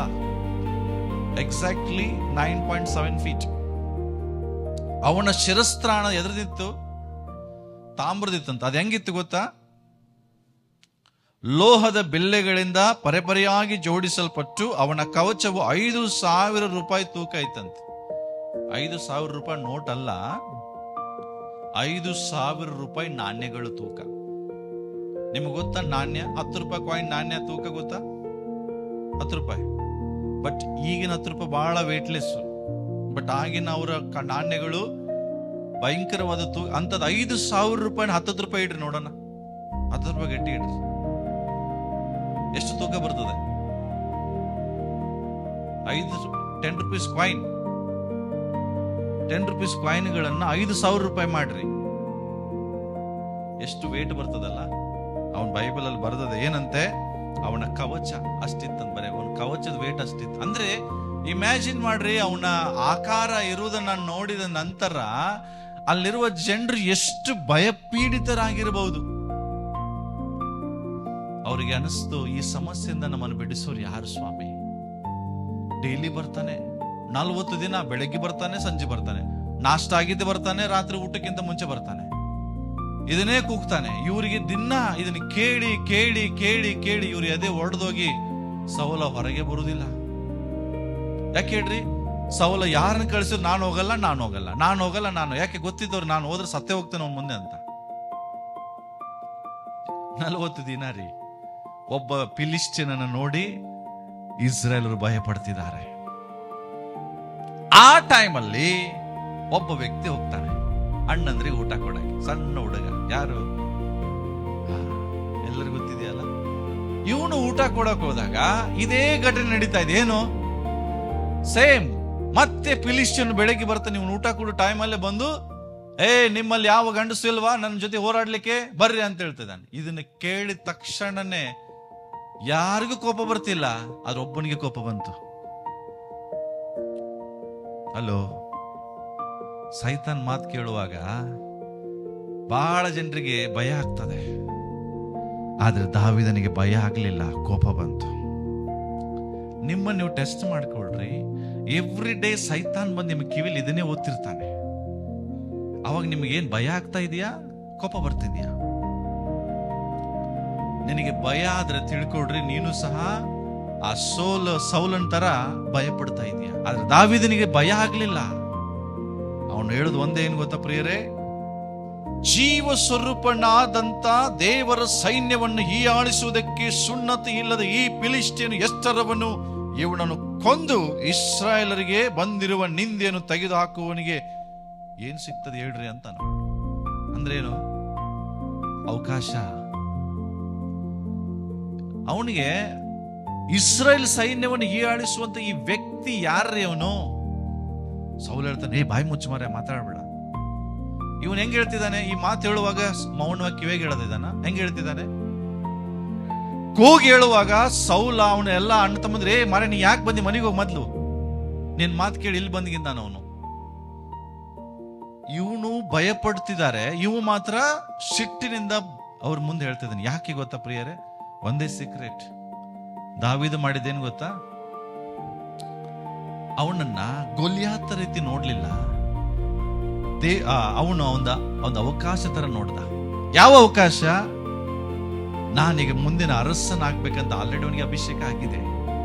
A: Exactly 9.7 feet. ಅವನ ಶಿರಸ್ತ್ರಾಣ ಎದುರಿದಿತ್ತು, ತಾಮ್ರದಿತ್ತಂತ. ಅದು ಹೆಂಗಿತ್ತು ಗೊತ್ತಾ? ಲೋಹದ ಬಿಲ್ಲೆಗಳಿಂದ ಪರೆಪರೆಯಾಗಿ ಜೋಡಿಸಲ್ಪಟ್ಟು ಅವನ ಕವಚವು 5,000 ರೂಪಾಯಿ ತೂಕ ಇತ್ತಂತೆ. 5,000 ರೂಪಾಯಿ ನೋಟ್ ಅಲ್ಲ, 5,000 ರೂಪಾಯಿ ನಾಣ್ಯಗಳು ತೂಕ. ನಿಮ್ಗೆ ಗೊತ್ತಾ ನಾಣ್ಯ? 10 ರೂಪಾಯಿ ಕಾಯಿನ್ ನಾಣ್ಯ ತೂಕ ಗೊತ್ತಾ? 10 ರೂಪಾಯಿ. ಬಟ್ ಈಗಿನ 10 ರೂಪಾಯಿ ಬಹಳ ವೇಟ್ಲೆಸ್. ಬಟ್ ಆಗಿನ ಅವರ ನಾಣ್ಯಗಳು ಭಯಂಕರವಾದ ತೂಕ. ಅಂತದ್ 5,000 ರೂಪಾಯಿ 10 ರೂಪಾಯಿ ಇಡ್ರಿ ನೋಡೋಣ. 10 ರೂಪಾಯಿ ಗಟ್ಟಿ ಇಡ್ರಿ, ಎಷ್ಟು ತೂಕ ಬರ್ತದೆ? 10 ರೂಪೀಸ್ ಕಾಯಿನ್, 10 ರೂಪೀಸ್ ಕಾಯಿನ್ಗಳನ್ನ 5,000 ರೂಪಾಯಿ ಮಾಡ್ರಿ, ಎಷ್ಟು ವೇಟ್ ಬರ್ತದಲ್ಲ. ಅವನ್ ಬೈಬಲ್ ಅಲ್ಲಿ ಬರ್ತದೆ ಏನಂತೆ? ಅವನ ಕವಚ ಅಷ್ಟಿತ್ತಂತ. ಬರೀ ಅವನ ಕವಚದ ವೇಟ್ ಅಷ್ಟಿತ್ತು. ಅಂದ್ರೆ ಇಮ್ಯಾಜಿನ್ ಮಾಡ್ರಿ, ಅವನ ಆಕಾರ ಇರುವುದನ್ನ ನೋಡಿದ ನಂತರ ಅಲ್ಲಿರುವ ಜನರು ಎಷ್ಟು ಭಯಪೀಡಿತರಾಗಿರಬಹುದು. ಅವರಿಗೆ ಅನಿಸ್ತು, ಈ ಸಮಸ್ಯೆಯಿಂದ ನಮ್ಮನ್ನು ಬಿಡಿಸೋರು ಯಾರು ಸ್ವಾಮಿ? ಡೈಲಿ ಬರ್ತಾನೆ, 40 ದಿನ, ಬೆಳಗ್ಗೆ ಬರ್ತಾನೆ, ಸಂಜೆ ಬರ್ತಾನೆ, ನಾಷ್ಟ ಆಗಿದ್ದೆ ಬರ್ತಾನೆ, ರಾತ್ರಿ ಊಟಕ್ಕಿಂತ ಮುಂಚೆ ಬರ್ತಾನೆ. ಇದನ್ನೇ ಕೂಗ್ತಾನೆ. ಇವರಿಗೆ ದಿನ ಇದನ್ನ ಕೇಳಿ ಕೇಳಿ ಕೇಳಿ ಕೇಳಿ ಇವ್ರು ಎದೆ ಒಡೆದೋಗಿ ಸೌಲ ಹೊರಗೆ ಬರುವುದಿಲ್ಲ. ಯಾಕೆ ಹೇಳ್ರಿ? ಸೌಲ ಯಾರನ್ನ ಕಳಿಸಿದ್ರು ನಾನು ಹೋಗಲ್ಲ, ನಾನು ಹೋಗಲ್ಲ, ನಾನು ಹೋಗಲ್ಲ, ನಾನು ಯಾಕೆ ಗೊತ್ತಿದ್ದವ್ರು ನಾನು ಹೋದ್ರೆ ಸತ್ತೇ ಹೋಗ್ತೇನೆ ಅವ್ನ ಮುಂದೆ ಅಂತ. 40 ದಿನ ರೀ ಒಬ್ಬ ಫಿಲಿಸ್ಟಿಯನನ್ನು ನೋಡಿ ಇಸ್ರಾಯೇಲರು ಭಯ ಪಡ್ತಿದ್ದಾರೆ. ಆ ಟೈಮಲ್ಲಿ ಒಬ್ಬ ವ್ಯಕ್ತಿ ಹೋಗ್ತಾನೆ ಅಣ್ಣಂದ್ರಿಗೆ ಊಟ ಕೊಡಕ್ಕೆ. ಸಣ್ಣ ಹುಡುಗ, ಯಾರು ಎಲ್ಲರಿಗೂ ಗೊತ್ತಿದೆಯಲ್ಲ. ಇವನು ಊಟ ಕೊಡಕ್ ಹೋದಾಗ ಇದೇ ಘಟನೆ ನಡೀತಾ ಇದೆ. ಏನು? ಸೇಮ್. ಮತ್ತೆ ಫಿಲಿಸ್ಟಿಯನ್ ಬೆಳಗ್ಗೆ ಬರ್ತಾನೆ. ಇವನು ಊಟ ಕೊಡೋ ಟೈಮಲ್ಲೇ ಬಂದು, ನಿಮ್ಮಲ್ಲಿ ಯಾವ ಗಂಡಸು ಇಲ್ವಾ ನನ್ನ ಜೊತೆ ಹೋರಾಡ್ಲಿಕ್ಕೆ ಬರ್ರಿ ಅಂತ ಹೇಳ್ತಿದ್ದಾನೆ. ಇದನ್ನ ಕೇಳಿದ ತಕ್ಷಣನೇ ಯಾರಿಗೂ ಕೋಪ ಬರ್ತಿಲ್ಲ, ಆದ್ರೆ ಒಬ್ಬನಿಗೆ ಕೋಪ ಬಂತು. ಅಲ್ಲೋ, ಸೈತಾನ್ ಮಾತು ಕೇಳುವಾಗ ಬಹಳ ಜನರಿಗೆ ಭಯ ಆಗ್ತದೆ, ಆದ್ರೆ ದಾವೀದನಿಗೆ ಭಯ ಆಗ್ಲಿಲ್ಲ, ಕೋಪ ಬಂತು. ನಿಮ್ಮ ನೀವು ಟೆಸ್ಟ್ ಮಾಡ್ಕೊಳ್ರಿ. ಎವ್ರಿ ಡೇ ಸೈತಾನ್ ಬಂದು ನಿಮ್ಮ ಕಿವಿಲಿ ಇದನ್ನೇ ಓದ್ತಿರ್ತಾನೆ. ಅವಾಗ ನಿಮ್ಗೇನ್ ಭಯ ಆಗ್ತಾ ಇದೆಯಾ? ಕೋಪ ಬರ್ತಿದ್ಯಾ? ನಿನಗೆ ಭಯ ಆದ್ರೆ ತಿಳ್ಕೊಳ್ರಿ, ನೀನು ಸಹ ಆ ಸೌಲನ್ ತರ ಭಯ ಪಡ್ತಾ ಇದೀಯ. ಆದ್ರೆ ದಾವೀದನಿಗೆ ಭಯ ಆಗ್ಲಿಲ್ಲ. ಅವನು ಹೇಳುದು ಒಂದೇ, ಏನು ಗೊತ್ತಾ ಪ್ರಿಯರೇ? ಜೀವ ಸ್ವರೂಪನಾದಂತ ದೇವರ ಸೈನ್ಯವನ್ನು ಹೀಯಾಳಿಸುವುದಕ್ಕೆ ಸುನ್ನತಿ ಇಲ್ಲದ ಈ ಫಿಲಿಸ್ಟಿಯನ್ ಎಷ್ಟರವನು ಇವನನ್ನು ಕೊಂದು ಇಸ್ರಾಯೇಲರಿಗೆ ಬಂದಿರುವ ನಿಂದೆಯನ್ನು ತೆಗೆದು ಹಾಕುವವನಿಗೆ ಏನ್ ಸಿಗ್ತದೆ ಹೇಳ್ರಿ ಅಂತ. ಅಂದ್ರೇನು? ಅವಕಾಶ. ಅವನಿಗೆ ಇಸ್ರಾಯೇಲ್ ಸೈನ್ಯವನ್ನು ಹೀಯಾಳಿಸುವಂತ ಈ ವ್ಯಕ್ತಿ ಯಾರ್ರಿ ಅವನು? ಸೌಲ ಹೇಳ್ತಾನೆ, ಬಾಯಿ ಮುಚ್ಚು ಮಾರ್ರೆ, ಮಾತಾಡಬೇಡ. ಇವನ್ ಹೆಂಗ್ ಹೇಳ್ತಿದ್ದಾನೆ? ಈ ಮಾತು ಹೇಳುವಾಗ ಮೌನವಾಗಿ ಕಿವಿಗೆ ಹೇಳದಿದ್ದಾನ? ಹೆಂಗ್ ಹೇಳ್ತಿದ್ದಾನೆ? ಕೂಗಿ ಹೇಳುವಾಗ ಸೌಲ ಅವನ ಎಲ್ಲ ಅಣ್ಣ ತಮ್ಮಂದ್ರೆ, ಮಾರೆ ನೀ ಯಾಕೆ ಬಂದಿ, ಮನೆಗೆ ಹೋಗಿ ಮೊದ್ಲು, ನಿನ್ ಮಾತು ಕೇಳಿ ಇಲ್ಲಿ ಬಂದಿದ್ದಾನ ಅವನು. ಇವನು ಭಯ ಪಡ್ತಿದ್ದಾರೆ, ಇವು ಮಾತ್ರ ಸಿಟ್ಟಿನಿಂದ ಅವ್ರ ಮುಂದೆ ಹೇಳ್ತಿದ್ದಾನೆ. ಯಾಕೆ ಗೊತ್ತಾ ಪ್ರಿಯರೇ? ಒಂದೇ ಸೀಕ್ರೆಟ್. ದಾವೀದ ಮಾಡಿದ್ದೇನು ಗೊತ್ತಾ? ಅವನನ್ನ ಗೊಲ್ಯಾತ ರೀತಿ ನೋಡ್ಲಿಲ್ಲ. ಅವನು ಒಂದು ಅವಕಾಶ ತರ ನೋಡ್ದ. ಯಾವ ಅವಕಾಶ? ನಾನೀಗ ಮುಂದಿನ ಅರಸನಾಗ್ಬೇಕಂತ ಆಲ್ರೆಡಿ ಅವನಿಗೆ ಅಭಿಷೇಕ ಆಗಿದೆ.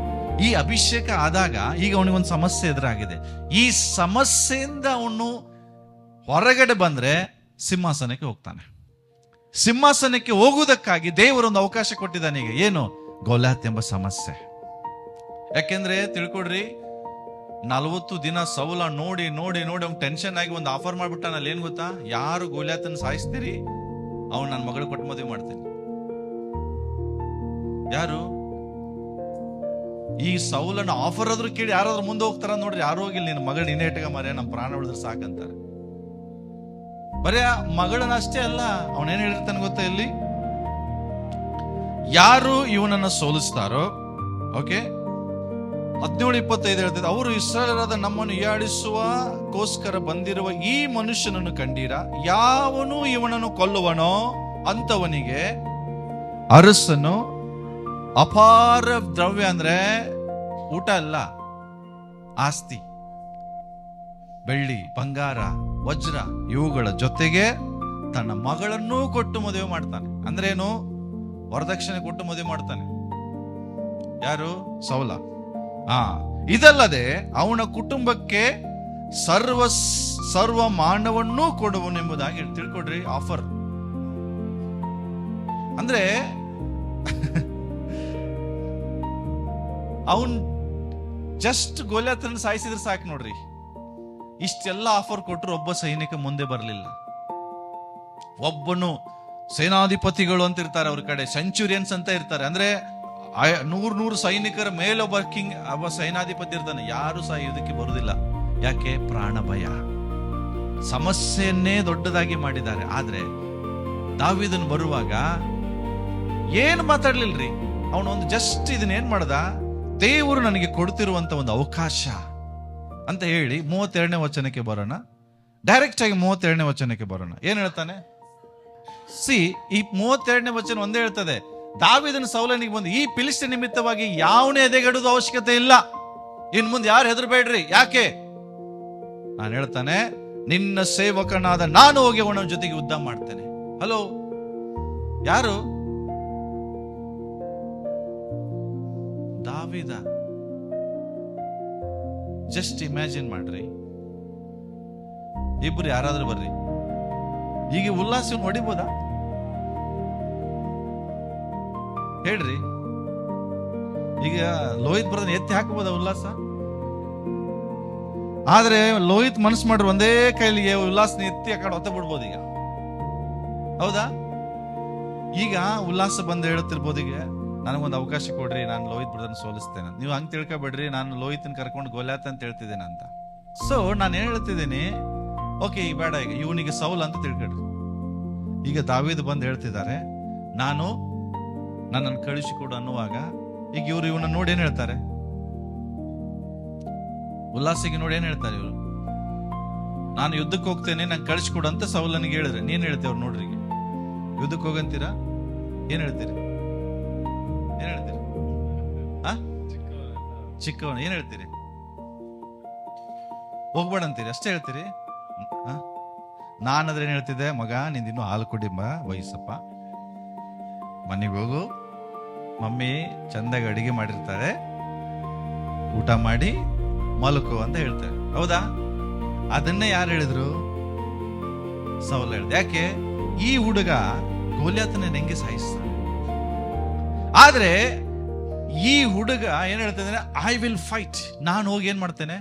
A: ಈ ಅಭಿಷೇಕ ಆದಾಗ ಈಗ ಅವನಿಗೊಂದು ಸಮಸ್ಯೆ ಎದುರಾಗಿದೆ. ಈ ಸಮಸ್ಯೆಯಿಂದ ಅವನು ಹೊರಗಡೆ ಬಂದ್ರೆ ಸಿಂಹಾಸನಕ್ಕೆ ಹೋಗ್ತಾನೆ. ಸಿಂಹಾಸನಕ್ಕೆ ಹೋಗುವುದಕ್ಕಾಗಿ ದೇವರೊಂದು ಅವಕಾಶ ಕೊಟ್ಟಿದ್ದಾನೆ. ಈಗ ಏನು? ಗೊಲ್ಯಾತ್ ಎಂಬ ಸಮಸ್ಯೆ. ಯಾಕೆಂದ್ರೆ ತಿಳ್ಕೊಡ್ರಿ, 40 ದಿನ ಸೌಲ ನೋಡಿ ನೋಡಿ ನೋಡಿ ಅವ್ನು ಟೆನ್ಷನ್ ಆಗಿ ಒಂದು ಆಫರ್ ಮಾಡ್ಬಿಟ್ಟಾನಲ್ಲಿ. ಏನ್ ಗೊತ್ತಾ? ಯಾರು ಗೊಲ್ಯಾತನ ಸಾಯಿಸ್ತೀರಿ ಅವ್ನು ನನ್ನ ಮಗಳು ಕೊಟ್ಟು ಮದುವೆ ಮಾಡ್ತೀನಿ. ಯಾರು? ಈ ಸೌಲನ ಆಫರ್ ಆದ್ರೂ ಕೇಳಿ ಯಾರಾದ್ರೂ ಮುಂದೆ ಹೋಗ್ತಾರ ನೋಡ್ರಿ. ಯಾರು ಹೋಗಿಲ್ಲ. ನಿನ್ನ ಮಗಳು ನೀನೇ ಇಟ್ಕ ಮಾರ್ಯ, ನಮ್ಮ ಪ್ರಾಣ ಉಳಿದ್ರೆ ಸಾಕಂತಾರೆ. ಬರೀ ಮಗಳನ್ನ ಅಷ್ಟೇ ಅಲ್ಲ, ಅವನೇನ್ ಹೇಳಿರ್ತಾನೆ ಗೊತ್ತಾ? ಇಲ್ಲಿ ಯಾರು ಇವನನ್ನ ಸೋಲಿಸ್ತಾರೋ, ಓಕೆ, 17:25 ಹೇಳ್ತಿದ್ದೆ, ಅವರು ಇಸ್ರಾಯೇಲರಾದ ನಮ್ಮನ್ನು ಹೀಯಾಳಿಸುವಕೋಸ್ಕರ ಬಂದಿರುವ ಈ ಮನುಷ್ಯನನ್ನು ಕಂಡೀರ, ಯಾವನು ಇವನನ್ನು ಕೊಲ್ಲುವನೋ ಅಂತವನಿಗೆ ಅರಸನು ಅಪಾರ ದ್ರವ್ಯ, ಅಂದ್ರೆ ಊಟ ಅಲ್ಲ, ಆಸ್ತಿ, ಬೆಳ್ಳಿ, ಬಂಗಾರ, ವಜ್ರ ಇವುಗಳ ಜೊತೆಗೆ ತನ್ನ ಮಗಳನ್ನೂ ಕೊಟ್ಟು ಮದುವೆ ಮಾಡ್ತಾನೆ. ಅಂದ್ರೇನು? ವರದಕ್ಷಿಣೆ ಕೊಟ್ಟು ಮದುವೆ ಮಾಡ್ತಾನೆ. ಯಾರು? ಸೌಲ. ಇದಲ್ಲದೆ ಅವನ ಕುಟುಂಬಕ್ಕೆ ಸರ್ವ ಮಾನವನ್ನೂ ಕೊಡುವನೆಂಬುದಾಗಿ ತಿಳ್ಕೊಡ್ರಿ. ಆಫರ್ ಅಂದ್ರೆ ಅವನ್ ಜಸ್ಟ್ ಗೊಲ್ಯಾತನ ಸಾಯಿಸಿದ್ರೆ ಸಾಕು ನೋಡ್ರಿ. ಇಷ್ಟೆಲ್ಲ ಆಫರ್ ಕೊಟ್ಟರು ಒಬ್ಬ ಸೈನಿಕ ಮುಂದೆ ಬರಲಿಲ್ಲ. ಒಬ್ಬನು ಸೇನಾಧಿಪತಿಗಳು ಅಂತ ಇರ್ತಾರೆ, ಅವ್ರ ಕಡೆ ಸೆಂಚುರಿಯನ್ಸ್ ಅಂತ ಇರ್ತಾರೆ. ಅಂದ್ರೆ 100 ಸೈನಿಕರ ಮೇಲೊಬ್ಬ ಒಬ್ಬ ಸೇನಾಧಿಪತಿ ಇರ್ತಾನೆ. ಯಾರು ಸಹ ಇದಕ್ಕೆ ಬರುವುದಿಲ್ಲ. ಯಾಕೆ? ಪ್ರಾಣ ಭಯ. ಸಮಸ್ಯೆಯನ್ನೇ ದೊಡ್ಡದಾಗಿ ಮಾಡಿದ್ದಾರೆ. ಆದ್ರೆ ದಾವೀದನು ಬರುವಾಗ ಏನು ಮಾತಾಡ್ಲಿಲ್ರಿ. ಅವನೊಂದು ಜಸ್ಟ್ ಇದನ್ನೇನ್ ಮಾಡ್ದ? ದೇವರು ನನಗೆ ಕೊಡ್ತಿರುವಂತ ಒಂದು ಅವಕಾಶ ಅಂತ ಹೇಳಿ 32ನೇ ವಚನಕ್ಕೆ ಬರೋಣ. ಡೈರೆಕ್ಟ್ ಆಗಿ 32ನೇ ವಚನಕ್ಕೆ ಬರೋಣ. ಏನ್ ಹೇಳ್ತಾನೆ? ಈ 32ನೇ ವಚನ ಒಂದೇ ಹೇಳ್ತದೆ, ದಾವೀದನ ಸೌಲನಿಗೆ ಬಂದು, ಈ ಫಿಲಿಸ್ಟಿಯನ್ ನಿಮಿತ್ತವಾಗಿ ಯಾವನೇ ಎದೆಗೆಡುವುದು ಅವಶ್ಯಕತೆ ಇಲ್ಲ, ಇನ್ ಮುಂದೆ ಯಾರು ಹೆದರ್ಬೇಡ್ರಿ. ಯಾಕೆ? ನಾನು ಹೇಳ್ತಾನೆ, ನಿನ್ನ ಸೇವಕನಾದ ನಾನು ಹೋಗಿ ಅವನ ಜೊತೆಗೆ ಯುದ್ಧ ಮಾಡ್ತೇನೆ. ಹಲೋ, ಯಾರು? ದಾವೀದ. ಜಸ್ಟ್ ಇಮ್ಯಾಜಿನ್ ಮಾಡ್ರಿ, ಇಬ್ರು ಯಾರಾದ್ರೂ ಬರ್ರಿ, ಈಗ ಉಲ್ಲಾಸ ಹೊಡಿಬೋದಾ ಹೇಳ್ರಿ? ಈಗ ಲೋಹಿತ್ ಬ್ರದರ್ ಎತ್ತಿ ಹಾಕಬಹುದಾ ಉಲ್ಲಾಸ? ಆದ್ರೆ ಲೋಹಿತ್ ಮನಸ್ಸು ಮಾಡ್ರಿ ಒಂದೇ ಕೈಲಿಗೆ ಉಲ್ಲಾಸನ ಎತ್ತಿ ಆ ಕಡೆ ಹೊತ್ತ ಬಿಡ್ಬೋದು ಈಗ, ಹೌದಾ? ಈಗ ಉಲ್ಲಾಸ ಬಂದು ಹೇಳುತ್ತಿರ್ಬೋದು, ಈಗ ನನಗೊಂದು ಅವಕಾಶ ಕೊಡ್ರಿ, ನಾನು ಲೋಹಿತ್ ಬ್ರದರ್ನ ಸೋಲಿಸ್ತೇನೆ. ನೀವು ಹಂಗೆ ತಿಳ್ಕೊಬೇಡ್ರಿ, ನಾನು ಲೋಹಿತನ ಕರ್ಕೊಂಡು ಗೋಲ್ಯಾತ್ ಅಂತ ಹೇಳ್ತಿದ್ದೇನೆ ಅಂತ. ಸೊ ನಾನು ಏನ್ ಹೇಳ್ತಿದ್ದೀನಿ, ಓಕೆ ಈಗ ಬೇಡ, ಈಗ ಇವನಿಗೆ ಸೌಲ್ ಅಂತ ತಿಳ್ಕೊಡ್ರಿ. ಈಗ ದಾವೀದ್ ಬಂದು ಹೇಳ್ತಿದ್ದಾರೆ, ನಾನು ನನ್ನನ್ನು ಕಳಿಸಿಕೊಡು ಅನ್ನುವಾಗ, ಈಗ ಇವರು ಇವನ್ನ ನೋಡಿ ಏನ್ ಹೇಳ್ತಾರೆ? ಉಲ್ಲಾಸಿಗೆ ನೋಡಿ ಏನ್ ಹೇಳ್ತಾರೆ ಇವರು? ನಾನು ಯುದ್ಧಕ್ಕೆ ಹೋಗ್ತೇನೆ, ನಂಗೆ ಕಳಿಸ್ಕೊಡು ಅಂತ ಸೌಲನಿಗೆ ಹೇಳಿದ್ರೆ ನೀನ್ ಹೇಳ್ತೇವ್ರು ನೋಡ್ರಿ. ಈಗ ಯುದ್ಧಕ್ಕೆ ಹೋಗಂತೀರಾ? ಏನ್ ಹೇಳ್ತೀರಿ? ಏನ್ ಹೇಳ್ತೀರಿ? ಚಿಕ್ಕವನು ಏನ್ ಹೇಳ್ತೀರಿ? ಹೋಗ್ಬೇಡ ಅಂತೀರಿ, ಅಷ್ಟೇ ಹೇಳ್ತೀರಿ. ನಾನಾದ್ರೆ ಏನ್ ಹೇಳ್ತಿದ್ದೆ, ಮಗ ನಿಂದಿನ್ನು ಹಾಲು ಕುಡಿಂಬ ವಯಸ್ಸಪ್ಪ, ಮನೆಗೆ ಹೋಗು, ಮಮ್ಮಿ ಚಂದಾಗಿ ಅಡಿಗೆ ಮಾಡಿರ್ತಾರೆ, ಊಟ ಮಾಡಿ ಮಲಕು ಅಂತ ಹೇಳ್ತಾರೆ, ಹೌದಾ? ಅದನ್ನೇ ಯಾರು ಹೇಳಿದ್ರು? ಸೌಲ್ ಹೇಳ್ದ. ಯಾಕೆ? ಈ ಹುಡುಗ ಗೋಲ್ಯಾತನ ಹೆಂಗೆ ಸಾಯಿಸ್ತಾನೆ. ಆದ್ರೆ ಈ ಹುಡುಗ ಏನ್ ಹೇಳ್ತಿದ್ದಾನೆ? ಐ ವಿಲ್ ಫೈಟ್, ನಾನು ಹೋಗಿ ಏನ್ ಮಾಡ್ತೇನೆ?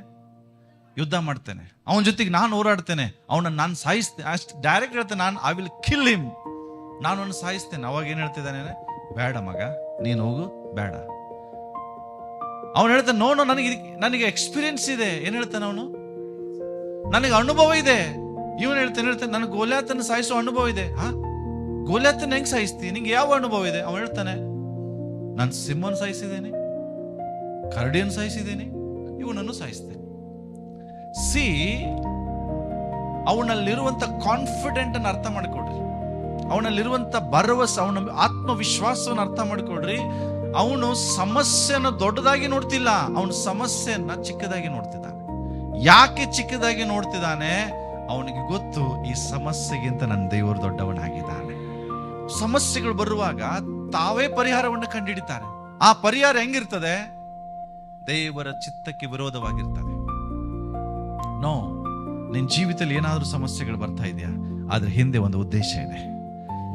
A: ಯುದ್ಧ ಮಾಡ್ತೇನೆ, ಅವನ ಜೊತೆಗೆ ನಾನು ಹೋರಾಡ್ತೇನೆ, ಅವನನ್ನು ನಾನು ಸಾಯಿಸ್ತೇನೆ. ಅಷ್ಟು ಡೈರೆಕ್ಟ್ ಹೇಳ್ತೇನೆ, ನಾನು ಐ ವಿಲ್ ಕಿಲ್ ಹಿಮ್, ನಾನು ಅವನು ಸಾಯಿಸ್ತೇನೆ. ಅವಾಗ ಏನ್ ಹೇಳ್ತಿದ್ದಾನೆ? ಬೇಡ ಮಗ, ನೀನು ಹೋಗು, ಬೇಡ. ಅವನು ಹೇಳ್ತಾನೆ, ನೋ, ನನಗೆ ಎಕ್ಸ್ಪೀರಿಯನ್ಸ್ ಇದೆ. ಏನ್ ಹೇಳ್ತಾನೆ ಅವನು? ನನಗೆ ಅನುಭವ ಇದೆ. ಇವನು ಹೇಳ್ತಾನೆ, ನನಗೆ ಗೋಲ್ಯಾತನ ಸಾಯಿಸೋ ಅನುಭವ ಇದೆ. ಗೋಲ್ಯಾತನ ಹೆಂಗ್ ಸಾಯಿಸ್ತಿ? ನಿಂಗೆ ಯಾವ ಅನುಭವ ಇದೆ? ಅವನು ಹೇಳ್ತಾನೆ, ನಾನು ಸಿಂಹನ್ ಸಾಯಿಸಿದ್ದೇನೆ, ಕರಡಿಯನ್ನು ಸಾಯಿಸಿದ್ದೇನೆ, ಇವನನ್ನು ಸಾಯಿಸ್ತೇನೆ. ಸಿ, ಅವನಲ್ಲಿರುವಂತ ಕಾನ್ಫಿಡೆಂಟ್ ಅನ್ನು ಅರ್ಥ ಮಾಡಿಕೊಡ್ರಿ, ಅವನಲ್ಲಿರುವಂತ ಭರವಸೆ, ಅವನ ಆತ್ಮವಿಶ್ವಾಸವನ್ನು ಅರ್ಥ ಮಾಡಿಕೊಡ್ರಿ. ಅವನು ಸಮಸ್ಯೆಯನ್ನು ದೊಡ್ಡದಾಗಿ ನೋಡ್ತಿಲ್ಲ, ಅವನ ಸಮಸ್ಯೆಯನ್ನ ಚಿಕ್ಕದಾಗಿ ನೋಡ್ತಿದ್ದಾನೆ. ಯಾಕೆ ಚಿಕ್ಕದಾಗಿ ನೋಡ್ತಿದ್ದಾನೆ? ಅವನಿಗೆ ಗೊತ್ತು, ಈ ಸಮಸ್ಯೆಗಿಂತ ನನ್ನ ದೇವರು ದೊಡ್ಡವನಾಗಿದ್ದಾನೆ. ಸಮಸ್ಯೆಗಳು ಬರುವಾಗ ತಾವೇ ಪರಿಹಾರವನ್ನು ಕಂಡುಹಿಡಿತಾರೆ. ಆ ಪರಿಹಾರ ಹೆಂಗಿರ್ತದೆ? ದೇವರ ಚಿತ್ತಕ್ಕೆ ವಿರೋಧವಾಗಿರ್ತದೆ. ನೋ, ನಿನ್ ಜೀವಿತದಲ್ಲಿ ಏನಾದ್ರೂ ಸಮಸ್ಯೆಗಳು ಬರ್ತಾ ಇದೆಯಾ? ಆದ್ರೆ ಹಿಂದೆ ಒಂದು ಉದ್ದೇಶ ಇದೆ.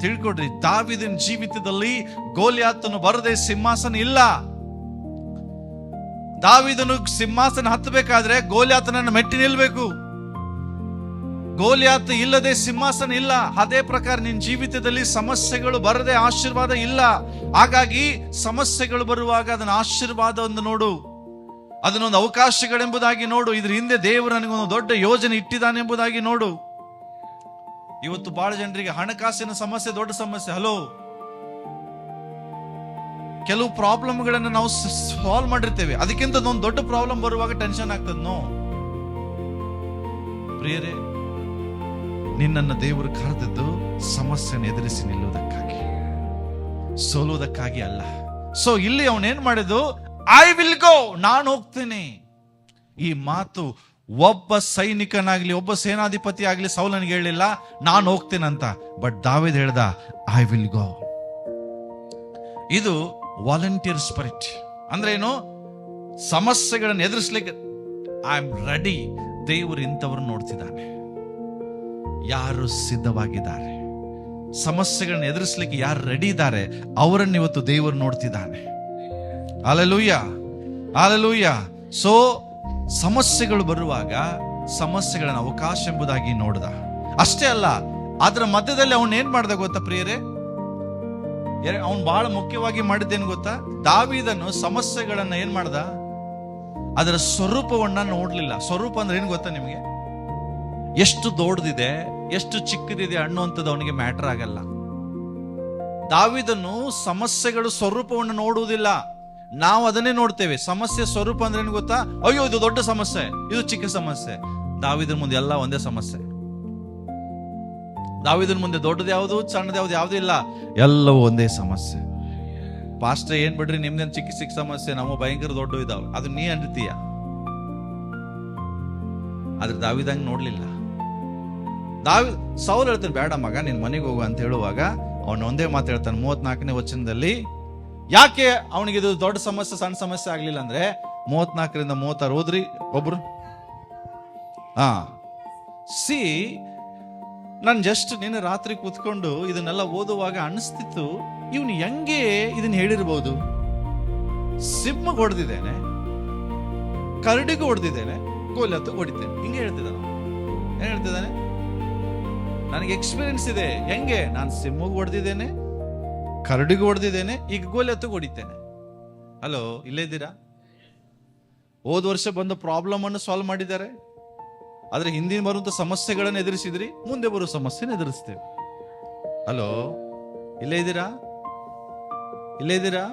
A: ತಿಳ್ಕೊಡ್ರಿ, ದಾವೀದನ ಜೀವಿತದಲ್ಲಿ ಗೋಲ್ಯಾತನು ಬರದೆ ಸಿಂಹಾಸನ ಇಲ್ಲ. ದಾವೀದನು ಸಿಂಹಾಸನ ಹತ್ತಬೇಕಾದ್ರೆ ಗೋಲ್ಯಾತನನ್ನು ಮೆಟ್ಟಿ ನಿಲ್ಬೇಕು. ಗೋಲ್ಯಾತ ಇಲ್ಲದೆ ಸಿಂಹಾಸನ ಇಲ್ಲ. ಅದೇ ಪ್ರಕಾರ ನಿನ್ನ ಜೀವಿತದಲ್ಲಿ ಸಮಸ್ಯೆಗಳು ಬರದೆ ಆಶೀರ್ವಾದ ಇಲ್ಲ. ಹಾಗಾಗಿ ಸಮಸ್ಯೆಗಳು ಬರುವಾಗ ಅದನ್ನ ಆಶೀರ್ವಾದವನ್ನು ನೋಡು, ಅದನ್ನೊಂದು ಅವಕಾಶಗಳೆಂಬುದಾಗಿ ನೋಡು. ಇದ್ರ ಹಿಂದೆ ದೇವರು ನನಗೊಂದು ದೊಡ್ಡ ಯೋಜನೆ ಇಟ್ಟಿದ್ದಾನೆ ಎಂಬುದಾಗಿ ನೋಡು. ಇವತ್ತು ಬಹಳ ಜನರಿಗೆ ಹಣಕಾಸಿನ ಸಮಸ್ಯೆ ದೊಡ್ಡ ಸಮಸ್ಯೆ. ಹಲೋ, ಕೆಲವು ಪ್ರಾಬ್ಲಮ್ಗಳನ್ನು ನಾವು ಸಾಲ್ವ್ ಮಾಡಿರ್ತೇವೆ, ಅದಕ್ಕಿಂತ ಒಂದು ದೊಡ್ಡ ಪ್ರಾಬ್ಲಮ್ ಬರುವಾಗ ಟೆನ್ಷನ್ ಆಗ್ತದೆ. ನೋ ಪ್ರಿಯರೇ, ನಿನ್ನನ್ನು ದೇವರು ಕರೆದದ್ದು ಸಮಸ್ಯೆಯನ್ನು ಎದುರಿಸಿ ನಿಲ್ಲುವುದಕ್ಕಾಗಿ, ಸೋಲುವುದಕ್ಕಾಗಿ ಅಲ್ಲ. ಸೊ ಇಲ್ಲಿ ಅವನೇನ್ ಮಾಡಿದ್ದು? ಐ ವಿಲ್ ಗೋ, ನಾನು ಹೋಗ್ತೇನೆ. ಈ ಮಾತು ಒಬ್ಬ ಸೈನಿಕನಾಗ್ಲಿ, ಒಬ್ಬ ಸೇನಾಧಿಪತಿ ಆಗ್ಲಿ ಸೌಲನಿಗೆ ಹೇಳಿಲ್ಲ ನಾನು ಹೋಗ್ತೇನಂತ. ಬಟ್ ದಾವೀದ್ ಹೇಳ್ದ, ಐ ವಿಲ್ ಗೋ. ಇದು ವಾಲಂಟಿಯರ್ ಸ್ಪಿರಿಟ್. ಅಂದ್ರೆ ಏನು? ಸಮಸ್ಯೆಗಳನ್ನು ಎದುರಿಸಲಿಕ್ಕೆ ಐ ಆಮ್ ರೆಡಿ. ದೇವರು ಇಂಥವ್ರನ್ನ ನೋಡ್ತಿದ್ದಾನೆ, ಯಾರು ಸಿದ್ಧವಾಗಿದ್ದಾರೆ, ಸಮಸ್ಯೆಗಳನ್ನ ಎದುರಿಸಲಿಕ್ಕೆ ಯಾರು ರೆಡಿ ಇದ್ದಾರೆ, ಅವರನ್ನು ಇವತ್ತು ದೇವರು ನೋಡ್ತಿದ್ದಾನೆ. Hallelujah, hallelujah. ಸೊ ಸಮಸ್ಯೆಗಳು ಬರುವಾಗ ಸಮಸ್ಯೆಗಳನ್ನ ಅವಕಾಶ ಎಂಬುದಾಗಿ ನೋಡ್ದ. ಅಷ್ಟೇ ಅಲ್ಲ, ಅದರ ಮಧ್ಯದಲ್ಲಿ ಅವನು ಏನ್ ಮಾಡ್ದ ಗೊತ್ತಾ ಪ್ರಿಯರೇ? ಅವನು ಬಹಳ ಮುಖ್ಯವಾಗಿ ಮಾಡಿದ್ದೇನು ಗೊತ್ತಾ? ದಾವೀದನು ಸಮಸ್ಯೆಗಳನ್ನ ಏನ್ ಮಾಡ್ದ? ಅದರ ಸ್ವರೂಪವನ್ನ ನೋಡ್ಲಿಲ್ಲ. ಸ್ವರೂಪ ಅಂದ್ರೆ ಏನ್ ಗೊತ್ತಾ ನಿಮಗೆ? ಎಷ್ಟು ದೊಡ್ಡದಿದೆ, ಎಷ್ಟು ಚಿಕ್ಕದಿದೆ ಅನ್ನುವಂಥದ್ದು ಅವನಿಗೆ ಮ್ಯಾಟರ್ ಆಗಲ್ಲ. ದಾವೀದನು ಸಮಸ್ಯೆಗಳು ಸ್ವರೂಪವನ್ನು ನೋಡುವುದಿಲ್ಲ, ನಾವು ಅದನ್ನೇ ನೋಡ್ತೇವೆ. ಸಮಸ್ಯೆ ಸ್ವರೂಪ ಅಂದ್ರೆ ಏನು ಗೊತ್ತಾ? ಅಯ್ಯೋ ಇದು ದೊಡ್ಡ ಸಮಸ್ಯೆ, ಇದು ಚಿಕ್ಕ ಸಮಸ್ಯೆ. ದಾವೀದನ ಮುಂದೆ ಎಲ್ಲ ಒಂದೇ ಸಮಸ್ಯೆ. ದಾವೀದನ ಮುಂದೆ ದೊಡ್ಡದು ಯಾವುದು, ಸಣ್ಣದು ಯಾವುದು, ಯಾವುದೂ ಇಲ್ಲ, ಎಲ್ಲವೂ ಒಂದೇ ಸಮಸ್ಯೆ. ಪಾಸ್ಟರ್ ಏನ್ ಬಿಡ್ರಿ, ನಿಮ್ದೇನು ಚಿಕ್ಕ ಚಿಕ್ಕ ಸಮಸ್ಯೆ, ನಾವು ಭಯಂಕರ ದೊಡ್ಡ ಇದಾವೆ, ಅದು ನೀ ಅಂತೀಯ. ಆದ್ರೆ ದಾವೀದಂಗ್ ನೋಡ್ಲಿಲ್ಲ. ಸೌಲ್ ಹೇಳ್ತಾನೆ, ಬೇಡ ಮಗ ನೀನ್ ಮನೆಗೆ ಹೋಗು ಅಂತ ಹೇಳುವಾಗ ಅವನು ಒಂದೇ ಮಾತು ಹೇಳ್ತಾನೆ 34ನೇ ವಚನದಲ್ಲಿ. ಯಾಕೆ ಅವನಿಗೆ ಇದು ದೊಡ್ಡ ಸಮಸ್ಯೆ ಸಣ್ಣ ಸಮಸ್ಯೆ ಆಗ್ಲಿಲ್ಲ ಅಂದ್ರೆ 34ರಿಂದ 36 ಓದ್ರಿ ಒಬ್ರು. ಸಿ, ನಾನು ಜಸ್ಟ್ ನಿನ್ನೆ ರಾತ್ರಿ ಕೂತ್ಕೊಂಡು ಇದನ್ನೆಲ್ಲ ಓದುವಾಗ ಅನಿಸ್ತಿತ್ತು, ಇವನು ಹೆಂಗೆ ಇದನ್ನ ಹೇಳಿರ್ಬೋದು. ಸಿಂಹಕ್ಕೆ ಹೊಡೆದಿದ್ದೇನೆ, ಕರಡಿಗೂ ಹೊಡೆದಿದ್ದೇನೆ, ಗೋಲಿಯಾತ್ ಹೊಡಿತೇನೆ, ಹಿಂಗೆ ಹೇಳ್ತಿದ್ದಾನೆ. ಏನ್ ಹೇಳ್ತಿದ್ದಾನೆ? ನನಗೆ ಎಕ್ಸ್ಪೀರಿಯನ್ಸ್ ಇದೆ. ಹೆಂಗೆ? ನಾನು ಸಿಂಹಗೂ ಹೊಡೆದಿದ್ದೇನೆ, ಕರಡಿಗೂ ಹೊಡೆದಿದ್ದೇನೆ, ಈಗ ಗೋಲಿಯಾತ್ ಹೊಡಿತೇನೆ. ಹಲೋ, ಇಲ್ಲೇ ಇದ್ದೀರಾ? ಹೋದ ವರ್ಷ ಬಂದ ಪ್ರಾಬ್ಲಮ್ ಅನ್ನು ಸಾಲ್ವ್ ಮಾಡಿದ್ದಾರೆ, ಆದ್ರೆ ಹಿಂದಿನ ಬರುವಂತ ಸಮಸ್ಯೆಗಳನ್ನು ಎದುರಿಸಿದ್ರಿ, ಮುಂದೆ ಬರೋ ಸಮಸ್ಯೆನ ಎದುರಿಸ್ತೇವೆ. ಹಲೋ, ಇಲ್ಲೇ ಇದ್ದೀರಾ? ಇಲ್ಲೇ ಇದ್ದೀರಾ?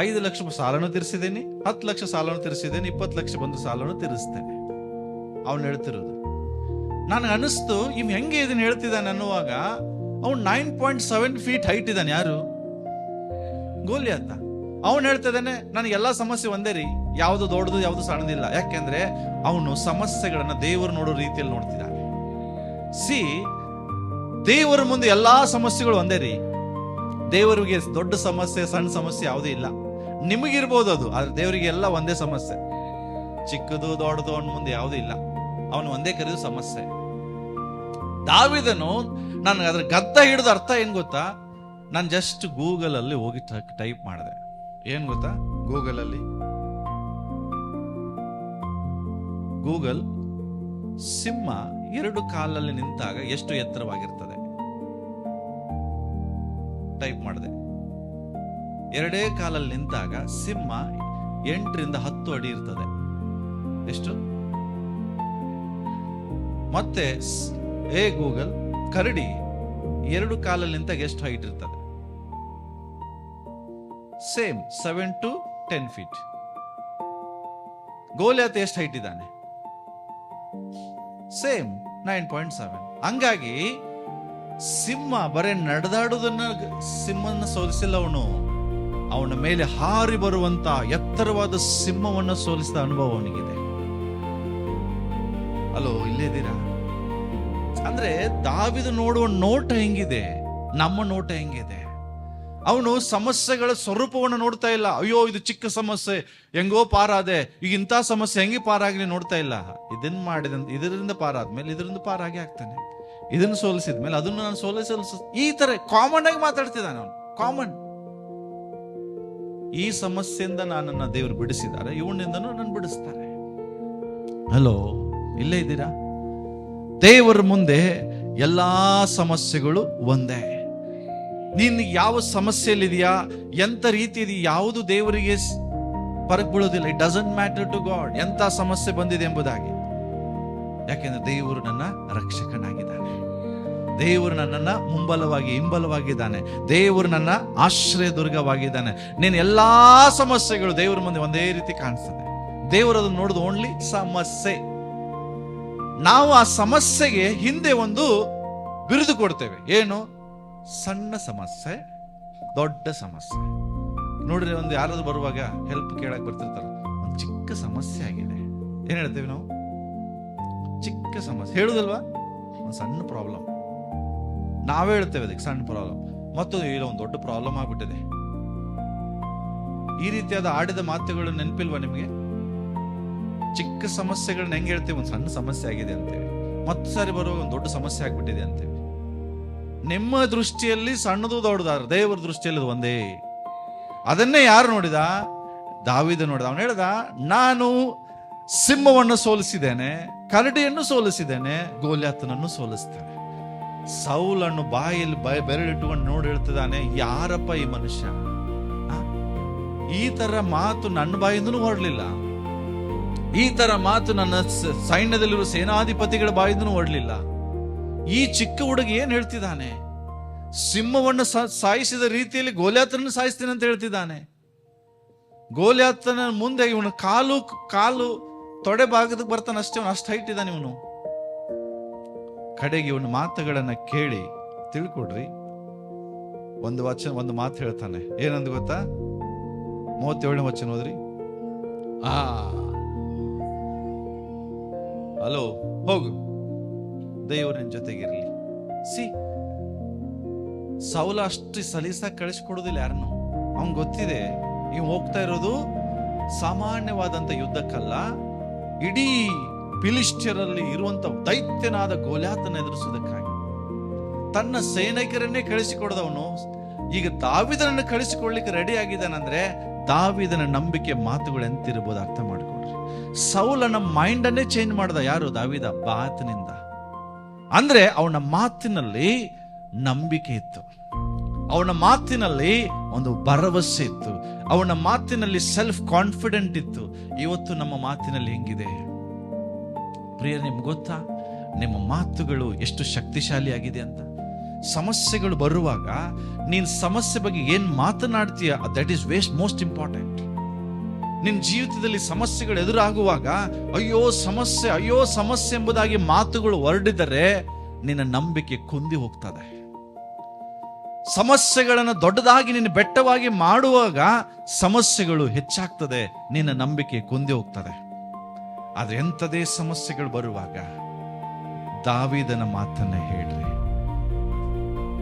A: 5 ಲಕ್ಷ ಸಾಲನು ತೀರಿಸಿದ್ದೇನೆ, 10 ಲಕ್ಷ ಸಾಲನು ತೀರಿಸಿದ್ದೇನೆ, 20 ಲಕ್ಷ ಬಂದು ಸಾಲನು ತೀರಿಸ್ತೇನೆ. ಅವನು ಹೇಳ್ತಿರೋದು ನನಗೆ ಅನಿಸ್ತು, ಇವ್ ಹೆಂಗೆ ಇದನ್ನ ಹೇಳ್ತಿದ್ದಾನೆ ಅನ್ನುವಾಗ, ಅವನು 9.7 ಫೀಟ್ ಹೈಟ್ ಇದ್ದಾನೆ. ಯಾರು? ಗೋಲಿಯಾತ. ಅವನು ಹೇಳ್ತಿದ್ದಾನೆ, ನನಗೆಲ್ಲಾ ಸಮಸ್ಯೆ ಒಂದೇ ರೀ, ಯಾವುದು ದೊಡ್ಡದು ಯಾವುದು ಸಣ್ಣದಿಲ್ಲ. ಯಾಕೆಂದ್ರೆ ಅವನು ಸಮಸ್ಯೆಗಳನ್ನ ದೇವರು ನೋಡೋ ರೀತಿಯಲ್ಲಿ ನೋಡ್ತಿದ್ದಾನೆ. ಸಿ, ದೇವರ ಮುಂದೆ ಎಲ್ಲಾ ಸಮಸ್ಯೆಗಳು ಒಂದೇ ರೀ. ದೇವರಿಗೆ ದೊಡ್ಡ ಸಮಸ್ಯೆ ಸಣ್ಣ ಸಮಸ್ಯೆ ಯಾವುದೇ ಇಲ್ಲ. ನಿಮಗಿರ್ಬೋದು ಅದು, ಆದ್ರೆ ದೇವರಿಗೆ ಎಲ್ಲ ಒಂದೇ ಸಮಸ್ಯೆ. ಚಿಕ್ಕದು ದೊಡ್ಡದು ಅವನ ಮುಂದೆ ಯಾವುದೂ ಇಲ್ಲ. ಅವನು ಒಂದೇ ಕರೆದು ಸಮಸ್ಯೆ. ದಾವಿದನು, ನಾನು ಅದ್ರ ಗದ್ದ ಹಿಡಿದ ಅರ್ಥ ಏನ್ ಗೊತ್ತಾ? ನಾನು ಜಸ್ಟ್ ಗೂಗಲ್ ಅಲ್ಲಿ ಹೋಗಿ ಟೈಪ್ ಮಾಡಿದೆ. ಏನ್ ಗೊತ್ತಾ? ಗೂಗಲ್ ಸಿಂಹ 2 ಕಾಲಲ್ಲಿ ನಿಂತಾಗ ಎಷ್ಟು ಎತ್ತರವಾಗಿರ್ತದೆ ಟೈಪ್ ಮಾಡಿದೆ. 2 ಕಾಲಲ್ಲಿ ನಿಂತಾಗ ಸಿಂಹ 8ರಿಂದ 10 ಅಡಿ ಇರ್ತದೆ. ಎಷ್ಟು? ಮತ್ತೆ ಗೂಗಲ್ ಕರಡಿ 2 ಕಾಲಲ್ಲಿ ನಿಂತಾಗ ಎಷ್ಟು ಹೈಟ್ ಇರ್ತದೆ? Same 7 to 10 feet. ಗೋಲಿಯಾತ್ ಎಷ್ಟು ಹೈಟ್ ಇದ್ದಾನೆ? ಸೇಮ್ 9.7. ಹಂಗಾಗಿ ಸಿಂಹ ಬರೇ ನಡೆದಾಡುವುದನ್ನ ಸಿಂಹನ ಸೋಲಿಸಿಲ್ಲ, ಅವನ ಮೇಲೆ ಹಾರಿ ಬರುವಂತ ಎತ್ತರವಾದ ಸಿಂಹವನ್ನು ಸೋಲಿಸಿದ ಅನುಭವ ಅವನಿಗಿದೆ. ಅಲೋ, ಇಲ್ಲೇ ಇದ್ದೀರಾ? ಅಂದ್ರೆ ದಾವಿದ ನೋಡುವ ನೋಟ ಹೆಂಗಿದೆ, ನಮ್ಮ ನೋಟ ಹೆಂಗಿದೆ? ಅವನು ಸಮಸ್ಯೆಗಳ ಸ್ವರೂಪವನ್ನು ನೋಡ್ತಾ ಇಲ್ಲ. ಅಯ್ಯೋ ಇದು ಚಿಕ್ಕ ಸಮಸ್ಯೆ, ಹೆಂಗೋ ಪಾರಾದೆ, ಈಗ ಇಂಥ ಸಮಸ್ಯೆ ಹೆಂಗೆ ಪಾರಾಗಲಿ ನೋಡ್ತಾ ಇಲ್ಲ. ಇದನ್ನ ಮಾಡಿದಂತ ಇದರಿಂದ ಪಾರಾದ್ಮೇಲೆ ಇದರಿಂದ ಪಾರಾಗಿ ಆಗ್ತಾನೆ, ಇದನ್ನು ಸೋಲಿಸಿದ್ಮೇಲೆ ಅದನ್ನು ನಾನು ಸೋಲಿಸ, ಈ ತರ ಕಾಮನ್ ಆಗಿ ಮಾತಾಡ್ತಿದ್ದಾನೆ ಅವನು. ಕಾಮನ್. ಈ ಸಮಸ್ಯೆಯಿಂದ ನನ್ನನ್ನ ದೇವರು ಬಿಡಿಸಿದ್ದಾರೆ, ಇವನಿಂದನೂ ನನ್ನ ಬಿಡಿಸ್ತಾರೆ. ಹಲೋ, ಇಲ್ಲೇ ಇದ್ದೀರಾ? ದೇವರ ಮುಂದೆ ಎಲ್ಲಾ ಸಮಸ್ಯೆಗಳು ಒಂದೇ. ನೀನು ಯಾವ ಸಮಸ್ಯೆಯಲ್ಲಿದೆಯಾ, ಎಂತ ರೀತಿ ಇದೆಯಾ, ಯಾವುದು ದೇವರಿಗೆ ಪರಕ್ ಬೀಳೋದಿಲ್ಲ. It doesn't matter to God ಎಂತ ಸಮಸ್ಯೆ ಬಂದಿದೆ ಎಂಬುದಾಗಿ. ಯಾಕೆಂದ್ರೆ ದೇವರು ನನ್ನ ರಕ್ಷಕನಾಗಿದ್ದಾನೆ, ದೇವರು ನನ್ನನ್ನ ಮುಂಬಲವಾಗಿ ಹಿಂಬಲವಾಗಿದ್ದಾನೆ, ದೇವರು ನನ್ನ ಆಶ್ರಯ ದುರ್ಗವಾಗಿದ್ದಾನೆ. ನೀನು ಎಲ್ಲಾ ಸಮಸ್ಯೆಗಳು ದೇವರ ಮುಂದೆ ಒಂದೇ ರೀತಿ ಕಾಣಿಸ್ತದೆ. ದೇವರು ಅದನ್ನು ನೋಡುದು ಓನ್ಲಿ ಸಮಸ್ಯೆ. ನಾವು ಆ ಸಮಸ್ಯೆಗೆ ಹಿಂದೆ ಒಂದು ಬಿರುದು ಕೊಡ್ತೇವೆ. ಏನು? ಸಣ್ಣ ಸಮಸ್ಯೆ, ದೊಡ್ಡ ಸಮಸ್ಯೆ. ನೋಡ್ರಿ, ಒಂದು ಯಾರಾದ್ರೂ ಬರುವಾಗ ಹೆಲ್ಪ್ ಕೇಳಕ್ ಬರ್ತಿರ್ತಾರೆ, ಒಂದು ಚಿಕ್ಕ ಸಮಸ್ಯೆ ಆಗಿದೆ. ಏನ್ ಹೇಳ್ತೇವೆ ನಾವು? ಚಿಕ್ಕ ಸಮಸ್ಯೆ ಹೇಳುದಲ್ವಾ? ಒಂದು ಸಣ್ಣ ಪ್ರಾಬ್ಲಮ್. ನಾವೇ ಹೇಳ್ತೇವೆ ಅದಕ್ಕೆ ಸಣ್ಣ ಪ್ರಾಬ್ಲಮ್. ಮತ್ತೊಂದು ಇಲ್ಲ, ಒಂದು ದೊಡ್ಡ ಪ್ರಾಬ್ಲಮ್ ಆಗ್ಬಿಟ್ಟಿದೆ. ಈ ರೀತಿಯಾದ ಆಡಿದ ಮಾತುಗಳು ನೆನಪಿಲ್ವಾ ನಿಮಗೆ? ಚಿಕ್ಕ ಸಮಸ್ಯೆಗಳನ್ನ ಹೆಂಗೆ ಹೇಳ್ತೇವೆ? ಒಂದು ಸಣ್ಣ ಸಮಸ್ಯೆ ಆಗಿದೆ ಅಂತೇವೆ. ಮತ್ತೆ ಸಾರಿ ಬರುವಾಗ ಒಂದು ದೊಡ್ಡ ಸಮಸ್ಯೆ ಆಗ್ಬಿಟ್ಟಿದೆ ಅಂತೇವೆ. ನಿಮ್ಮ ದೃಷ್ಟಿಯಲ್ಲಿ ಸಣ್ಣದು ದೊಡ್ಡದಾರ, ದೇವರ ದೃಷ್ಟಿಯಲ್ಲಿ ಅದು ಒಂದೇ. ಅದನ್ನೇ ಯಾರು ನೋಡಿದ? ದಾವೀದ ನೋಡಿದ. ಅವನು ಹೇಳ್ದ, ನಾನು ಸಿಂಹವನ್ನು ಸೋಲಿಸಿದ್ದೇನೆ, ಕರಡಿಯನ್ನು ಸೋಲಿಸಿದ್ದೇನೆ, ಗೋಲಿಯಾತನನ್ನು ಸೋಲಿಸ್ತೇನೆ. ಸೌಲನ್ನು ಬಾಯಲ್ಲಿ ಬೆರಳಿಟ್ಟುಕೊಂಡು ನೋಡಿ ಹೇಳ್ತಿದ್ದಾನೆ, ಯಾರಪ್ಪ ಈ ಮನುಷ್ಯ? ಈ ತರ ಮಾತು ನನ್ನ ಬಾಯಿಂದನೂ ಹೊರಡ್ಲಿಲ್ಲ, ಈ ತರ ಮಾತು ನನ್ನ ಸೈನ್ಯದಲ್ಲಿರುವ ಸೇನಾಧಿಪತಿಗಳ ಬಾಯಿಂದನೂ ಹೊರಡ್ಲಿಲ್ಲ. ಈ ಚಿಕ್ಕ ಹುಡುಗ ಏನ್ ಹೇಳ್ತಿದ್ದಾನೆ? ಸಿಂಹವನ್ನು ಸಾಯಿಸಿದ ರೀತಿಯಲ್ಲಿ ಗೋಲಿಯಾತನನ್ನು ಸಾಯಿಸ್ತೀನಿ ಅಂತ ಹೇಳ್ತಿದ್ದಾನೆ. ಗೋಲಿಯಾತನ ಮುಂದೆ ಇವನು ಕಾಲು ತೊಡೆ ಭಾಗದಕ್ಕೆ ಬರ್ತಾನೆ ಅಷ್ಟೇ, ಅವನು ಅಷ್ಟು ಹೈಟ್ ಇದ್ದಾನೆ ಇವನು. ಕಡೆಗೆ ಇವನ ಮಾತುಗಳನ್ನ ಕೇಳಿ ತಿಳ್ಕೊಡ್ರಿ. ಒಂದು ಮಾತು ಹೇಳ್ತಾನೆ. ಏನಂದ್ ಗೊತ್ತಾ? 37ನೇ ವಚನ ಹೋದ್ರಿ. ಹಲೋ, ಹೋಗು, ದೇವರು ನಿನ್ ಜೊತೆಗಿರ್ಲಿ. ಸೌಲ ಅಷ್ಟು ಸಲೀಸಾಗಿ ಕಳಿಸ್ಕೊಡೋದಿಲ್ಲ ಯಾರನ್ನು. ಅವನ್ ಗೊತ್ತಿದೆ ಇವ್ ಹೋಗ್ತಾ ಇರೋದು ಸಾಮಾನ್ಯವಾದಂತ ಯುದ್ಧಕ್ಕಲ್ಲ, ಇಡೀ ಫಿಲಿಷ್ಟಿಯರಲ್ಲಿ ಇರುವಂತ ದೈತ್ಯನಾದ ಗೋಲ್ಯಾತನ ಎದುರಿಸುವುದಕ್ಕಾಗಿ ತನ್ನ ಸೈನಿಕರನ್ನೇ ಕಳಿಸಿಕೊಡದವನು ಈಗ ದಾವಿದನನ್ನು ಕಳಿಸಿಕೊಳ್ಳಿಕ್ಕೆ ರೆಡಿ ಆಗಿದ್ದಾನಂದ್ರೆ ದಾವಿದನ ನಂಬಿಕೆ ಮಾತುಗಳು ಎಂತಿರ್ಬೋದು ಅರ್ಥ ಮಾಡ್ಕೊಡ್ರಿ. ಸೌಲನ ಮೈಂಡ್ ಅನ್ನೇ ಚೇಂಜ್ ಮಾಡ್ದ ಯಾರು? ದಾವಿದ ಮಾತಿನಿಂದ. ಅಂದ್ರೆ ಅವನ ಮಾತಿನಲ್ಲಿ ನಂಬಿಕೆ ಇತ್ತು, ಅವನ ಮಾತಿನಲ್ಲಿ ಒಂದು ಭರವಸೆ ಇತ್ತು, ಅವನ ಮಾತಿನಲ್ಲಿ ಸೆಲ್ಫ್ ಕಾನ್ಫಿಡೆಂಟ್ ಇತ್ತು. ಇವತ್ತು ನಮ್ಮ ಮಾತಿನಲ್ಲಿ ಹೆಂಗಿದೆ ಪ್ರಿಯ? ನಿಮ್ಗೆ ಗೊತ್ತಾ ನಿಮ್ಮ ಮಾತುಗಳು ಎಷ್ಟು ಶಕ್ತಿಶಾಲಿಯಾಗಿದೆ ಅಂತ? ಸಮಸ್ಯೆಗಳು ಬರುವಾಗ ನೀನ್ ಸಮಸ್ಯೆ ಬಗ್ಗೆ ಏನ್ ಮಾತನಾಡ್ತೀಯ, ದಟ್ ಈಸ್ ಮೋಸ್ಟ್ ಇಂಪಾರ್ಟೆಂಟ್. ನಿನ್ನ ಜೀವಿತದಲ್ಲಿ ಸಮಸ್ಯೆಗಳು ಎದುರಾಗುವಾಗ ಅಯ್ಯೋ ಸಮಸ್ಯೆ ಎಂಬುದಾಗಿ ಮಾತುಗಳು ಹೊರಡಿದರೆ ನಿನ್ನ ನಂಬಿಕೆ ಕುಂದಿ ಹೋಗ್ತದೆ. ಸಮಸ್ಯೆಗಳನ್ನು ದೊಡ್ಡದಾಗಿ ನಿನ್ನ ಬೆಟ್ಟವಾಗಿ ಮಾಡುವಾಗ ಸಮಸ್ಯೆಗಳು ಹೆಚ್ಚಾಗ್ತದೆ, ನಿನ್ನ ನಂಬಿಕೆ ಕುಂದಿ ಹೋಗ್ತದೆ. ಆದ್ರೆ ಎಂಥದೇ ಸಮಸ್ಯೆಗಳು ಬರುವಾಗ ದಾವೀದನ ಮಾತನ್ನ ಹೇಳ್ರಿ.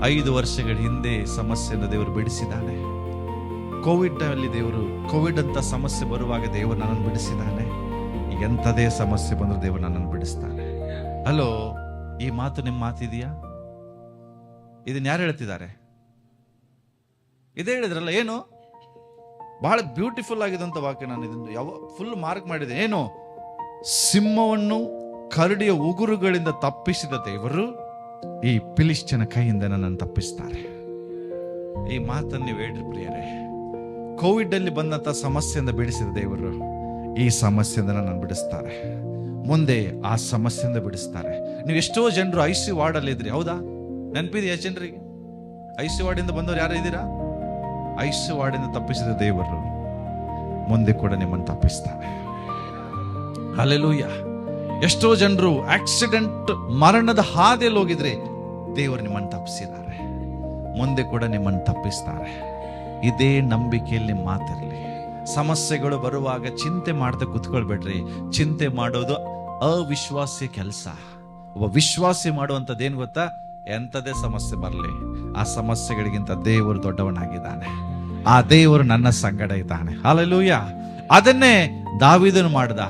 A: 5 ವರ್ಷಗಳ ಹಿಂದೆ ಸಮಸ್ಯೆಯನ್ನು ದೇವರು ಬಿಡಿಸಿದ್ದಾನೆ. ಕೋವಿಡ್ ಅಂತ ಸಮಸ್ಯೆ ಬರುವಾಗ ದೇವರು ನನ್ನನ್ನು ಬಿಡಿಸಿದ್ದಾನೆ. ಈಗ ಎಂಥದೇ ಸಮಸ್ಯೆ ಬಂದ್ರೆ ದೇವರು ನನ್ನನ್ನು ಬಿಡಿಸ್ತಾನೆ. ಹಲೋ, ಈ ಮಾತು ನಿಮ್ಮ ಮಾತಿದೆಯಾ? ಇದನ್ನ ಯಾರು ಹೇಳ್ತಿದ್ದಾರೆ? ಇದೇ ಹೇಳಿದ್ರಲ್ಲ. ಏನು ಬಹಳ ಬ್ಯೂಟಿಫುಲ್ ಆಗಿದಂತ ವಾಕ್ಯ. ನಾನು ಇದನ್ನು ಫುಲ್ ಮಾರ್ಕ್ ಮಾಡಿದೆ. ಏನು? ಸಿಂಹವನ್ನು ಕರಡಿಯ ಉಗುರುಗಳಿಂದ ತಪ್ಪಿಸಿದ ದೇವರು ಈ ಫಿಲಿಷ್ಟಿಯನ ಕೈಯಿಂದ ನನ್ನನ್ನು ತಪ್ಪಿಸ್ತಾರೆ. ಈ ಮಾತನ್ನು ನೀವು ಹೇಳ್ರಿ ಪ್ರಿಯರೇ. ಕೋವಿಡ್ ಅಲ್ಲಿ ಬಂದಂತ ಸಮಸ್ಯೆಯಿಂದ ಬಿಡಿಸಿದ ದೇವರು ಈ ಸಮಸ್ಯೆಯಿಂದ ನನ್ನನ್ನು ಬಿಡಿಸ್ತಾರೆ. ಮುಂದೆ ಆ ಸಮಸ್ಯೆಯಿಂದ ಬಿಡಿಸ್ತಾರೆ. ನೀವು ಎಷ್ಟೋ ಜನರು ICU ವಾರ್ಡ್ ಅಲ್ಲಿ ಇದ್ರಿ, ಹೌದಾ? ನೆನಪಿದೆಯಾ ಜನರಿಗೆ? ICU ವಾರ್ಡಿಂದ ಬಂದವರು ಯಾರು ಇದ್ದೀರಾ? ICU ವಾರ್ಡಿಂದ ತಪ್ಪಿಸಿದ ದೇವರು ಮುಂದೆ ಕೂಡ ನಿಮ್ಮನ್ನು ತಪ್ಪಿಸ್ತಾರೆ. ಹಲ್ಲೆಲೂಯಾ. ಎಷ್ಟೋ ಜನರು ಆಕ್ಸಿಡೆಂಟ್ ಮರಣದ ಹಾದಿಯಲ್ಲಿ ಹೋಗಿದ್ರೆ ದೇವರು ನಿಮ್ಮನ್ನು ತಪ್ಪಿಸಿದ್ದಾರೆ, ಮುಂದೆ ಕೂಡ ನಿಮ್ಮನ್ನು ತಪ್ಪಿಸ್ತಾರೆ. ಇದೇ ನಂಬಿಕೆಯಲ್ಲಿ ಮಾತಿರಲಿ. ಸಮಸ್ಯೆಗಳು ಬರುವಾಗ ಚಿಂತೆ ಮಾಡ್ತಾ ಕುತ್ಕೊಳ್ಬೇಡ್ರಿ. ಚಿಂತೆ ಮಾಡೋದು ಅವಿಶ್ವಾಸಿ ಕೆಲಸ. ಒಬ್ಬ ವಿಶ್ವಾಸಿ ಮಾಡುವಂಥದ್ದೇನು ಗೊತ್ತಾ? ಎಂಥದೇ ಸಮಸ್ಯೆ ಬರಲಿ, ಆ ಸಮಸ್ಯೆಗಳಿಗಿಂತ ದೇವರು ದೊಡ್ಡವನಾಗಿದ್ದಾನೆ. ಆ ದೇವರು ನನ್ನ ಸಂಗಡ ಇದ್ದಾನೆ. ಹಲ್ಲೆಲೂಯಾ. ಅದನ್ನೇ ದಾವೀದನು ಮಾಡ್ದ.